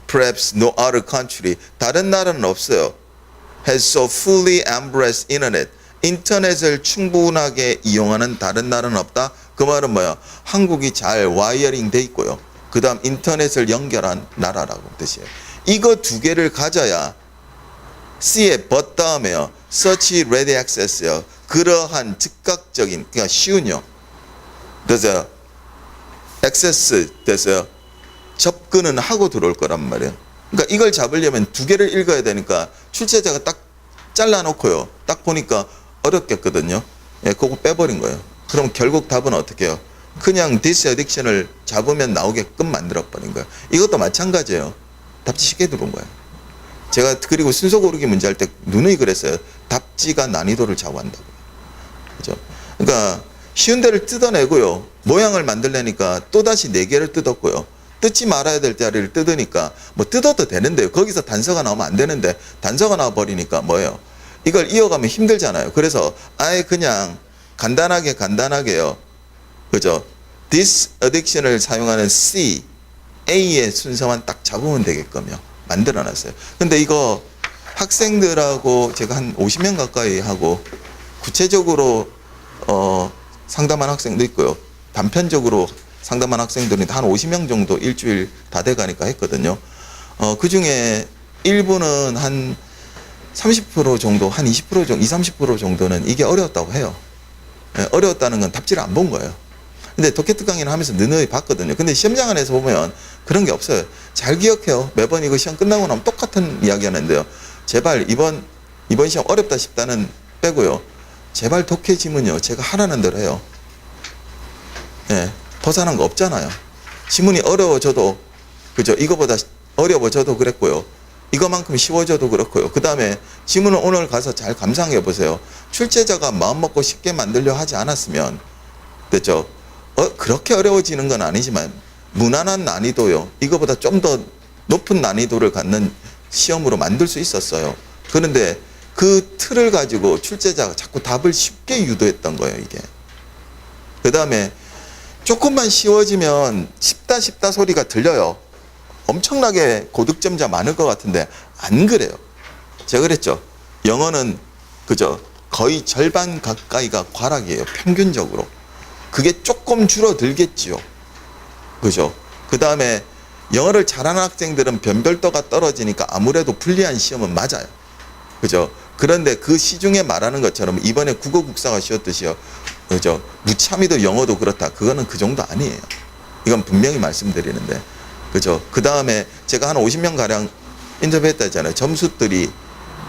Perhaps no other country, 다른 나라는 없어요. Has so fully embraced internet. 인터넷을 충분하게 이용하는 다른 나라는 없다. 그 말은 뭐야? 한국이 잘 와이어링 돼 있고요. 그 다음 인터넷을 연결한 나라라고 뜻이에요. 이거 두 개를 가져야 C의 but 다음에요. search ready access요. 그러한 즉각적인, 그러니까 쉬운요. 그래서 access 돼서요. 접근은 하고 들어올 거란 말이에요. 그러니까 이걸 잡으려면 두 개를 읽어야 되니까 출제자가 딱 잘라놓고요. 딱 보니까 어렵겠거든요. 예, 그거 빼버린 거예요. 그럼 결국 답은 어떻게 해요? 그냥 disaddiction을 잡으면 나오게끔 만들어버린 거예요. 이것도 마찬가지예요. 답지 쉽게 들어온 거예요. 제가 그리고 순서 고르기 문제 할 때 누누이 그랬어요. 답지가 난이도를 좌우한다고. 그죠? 그러니까 쉬운 데를 뜯어내고요. 모양을 만들려니까 또다시 4개를 뜯었고요. 뜯지 말아야 될 자리를 뜯으니까 뭐 뜯어도 되는데요. 거기서 단서가 나오면 안 되는데 단서가 나와버리니까 뭐예요? 이걸 이어가면 힘들잖아요. 그래서 아예 그냥 간단하게요. 그죠? disaddiction을 사용하는 C, A의 순서만 딱 잡으면 되게끔요. 만들어놨어요. 근데 이거 학생들하고 제가 한 50명 가까이 하고 구체적으로 상담한 학생도 있고요. 단편적으로 상담한 학생들이 한 50명 정도 일주일 다 돼가니까 했거든요. 그 중에 일부는 한 30% 정도, 한 20% 정도, 20-30% 정도는 이게 어려웠다고 해요. 예, 어려웠다는 건 답지를 안 본 거예요. 근데 도케트 강의를 하면서 느느이 봤거든요. 근데 시험장 안에서 보면 그런 게 없어요. 잘 기억해요. 매번 이거 시험 끝나고 나면 똑같은 이야기 하는데요. 제발 이번 시험 어렵다 싶다는 빼고요. 제발 독해 지문요. 제가 하라는 대로 해요. 예, 벗어난 거 없잖아요. 지문이 어려워져도, 그죠? 이거보다 어려워져도 그랬고요. 이거만큼 쉬워져도 그렇고요. 그 다음에 지문을 오늘 가서 잘 감상해 보세요. 출제자가 마음먹고 쉽게 만들려 하지 않았으면, 됐죠? 그렇게 어려워지는 건 아니지만 무난한 난이도요. 이거보다 좀 더 높은 난이도를 갖는 시험으로 만들 수 있었어요. 그런데 그 틀을 가지고 출제자가 자꾸 답을 쉽게 유도했던 거예요, 이게. 그 다음에 조금만 쉬워지면 쉽다 소리가 들려요. 엄청나게 고득점자 많을 것 같은데 안 그래요. 제가 그랬죠. 영어는 그저 거의 절반 가까이가 과락이에요. 평균적으로. 그게 조금 줄어들겠지요. 그죠? 그 다음에 영어를 잘하는 학생들은 변별도가 떨어지니까 아무래도 불리한 시험은 맞아요. 그죠? 그런데 그 시중에 말하는 것처럼 이번에 국어 국사가 쉬웠듯이요. 그죠? 무참히도 영어도 그렇다. 그거는 그 정도 아니에요. 이건 분명히 말씀드리는데. 그죠? 그 다음에 제가 한 50명 가량 인터뷰했다 했잖아요. 점수들이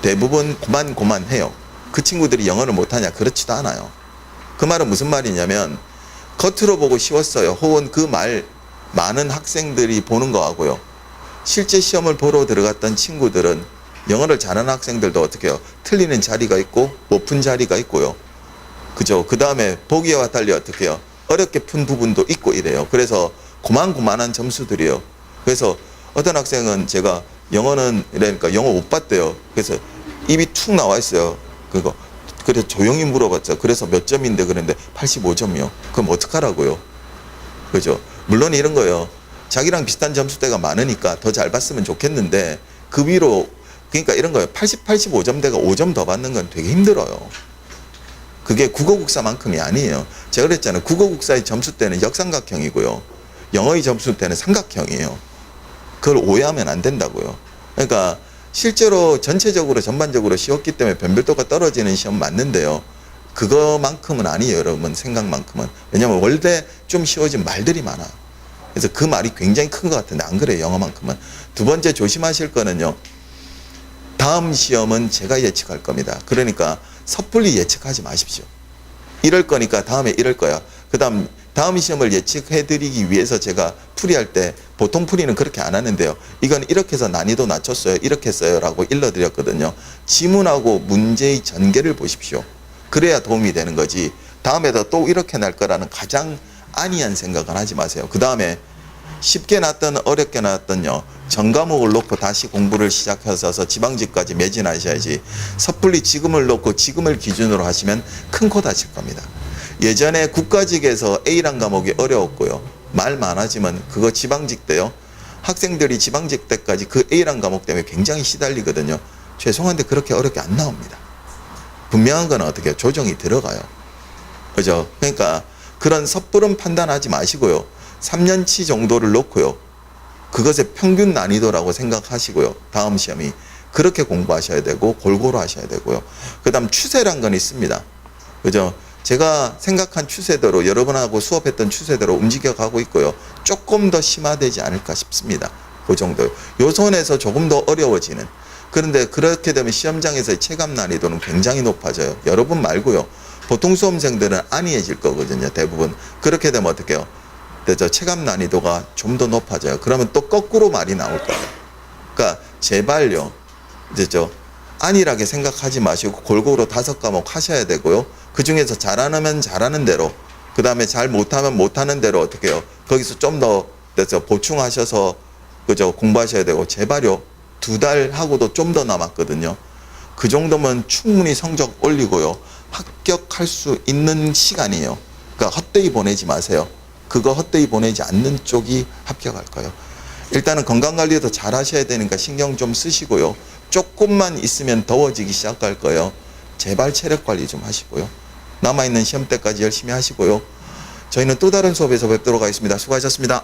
대부분 고만고만해요. 그 친구들이 영어를 못하냐? 그렇지도 않아요. 그 말은 무슨 말이냐면 겉으로 보고 쉬웠어요. 혹은 그 말 많은 학생들이 보는 거하고요. 실제 시험을 보러 들어갔던 친구들은 영어를 잘하는 학생들도 어떻게 해요? 틀리는 자리가 있고 못 푼 자리가 있고요. 그죠? 그 다음에 보기와 달리 어떻게 해요? 어렵게 푼 부분도 있고 이래요. 그래서 고만고만한 점수들이에요. 그래서 어떤 학생은 제가 영어는 이러니까 영어 못 봤대요. 그래서 입이 툭 나와 있어요. 그래서 조용히 물어봤죠. 그래서 몇 점인데 그랬는데 85점이요. 그럼 어떡하라고요? 그죠? 물론 이런 거예요. 자기랑 비슷한 점수대가 많으니까 더 잘 봤으면 좋겠는데 그 위로 그러니까 이런 거예요. 80, 85점대가 5점 더 받는 건 되게 힘들어요. 그게 국어국사만큼이 아니에요. 제가 그랬잖아요. 국어국사의 점수대는 역삼각형이고요. 영어의 점수대는 삼각형이에요. 그걸 오해하면 안 된다고요. 그러니까 실제로 전체적으로 전반적으로 쉬웠기 때문에 변별도가 떨어지는 시험 맞는데요. 그거만큼은 아니에요, 여러분. 생각만큼은. 왜냐하면 원래 좀 쉬워진 말들이 많아요. 그래서 그 말이 굉장히 큰 것 같은데 안 그래요, 영어만큼은. 두 번째 조심하실 거는요. 다음 시험은 제가 예측할 겁니다. 그러니까 섣불리 예측하지 마십시오. 이럴 거니까 다음에 이럴 거야. 다음 시험을 예측해드리기 위해서 제가 풀이할 때 보통 풀이는 그렇게 안 하는데요. 이건 이렇게 해서 난이도 낮췄어요. 이렇게 했어요. 라고 일러드렸거든요. 지문하고 문제의 전개를 보십시오. 그래야 도움이 되는 거지. 다음에도 또 이렇게 날 거라는 가장 안이한 생각은 하지 마세요. 그 다음에 쉽게 났든 어렵게 났든요. 전 과목을 놓고 다시 공부를 시작하셔서 지방직까지 매진하셔야지 섣불리 지금을 놓고 지금을 기준으로 하시면 큰 코 다칠 겁니다. 예전에 국가직에서 A란 과목이 어려웠고요. 말 많아지면 그거 지방직 때요. 학생들이 지방직 때까지 그 A란 과목 때문에 굉장히 시달리거든요. 죄송한데 그렇게 어렵게 안 나옵니다. 분명한 건 어떻게 해요? 조정이 들어가요. 그죠? 그러니까 그런 섣부른 판단하지 마시고요. 3년치 정도를 놓고요. 그것의 평균 난이도라고 생각하시고요. 다음 시험이. 그렇게 공부하셔야 되고 골고루 하셔야 되고요. 그 다음 추세란 건 있습니다. 그죠? 제가 생각한 추세대로 여러분하고 수업했던 추세대로 움직여가고 있고요. 조금 더 심화되지 않을까 싶습니다. 그 정도. 요 선에서 조금 더 어려워지는. 그런데 그렇게 되면 시험장에서의 체감 난이도는 굉장히 높아져요. 여러분 말고요. 보통 수험생들은 안이해질 거거든요. 대부분. 그렇게 되면 어떻게 해요? 저 체감 난이도가 좀 더 높아져요. 그러면 또 거꾸로 말이 나올 거예요. 그러니까 제발요. 이제 안일하게 생각하지 마시고 골고루 5과목 하셔야 되고요. 그 중에서 잘하면 잘하는 대로, 그 다음에 잘 못하면 못하는 대로 어떻게 해요? 거기서 좀 더 보충하셔서 그죠? 공부하셔야 되고, 제발요. 2달 하고도 좀 더 남았거든요. 그 정도면 충분히 성적 올리고요. 합격할 수 있는 시간이에요. 그러니까 헛되이 보내지 마세요. 그거 헛되이 보내지 않는 쪽이 합격할 거예요. 일단은 건강관리도 잘 하셔야 되니까 신경 좀 쓰시고요. 조금만 있으면 더워지기 시작할 거예요. 제발 체력 관리 좀 하시고요. 남아있는 시험 때까지 열심히 하시고요. 저희는 또 다른 수업에서 뵙도록 하겠습니다. 수고하셨습니다.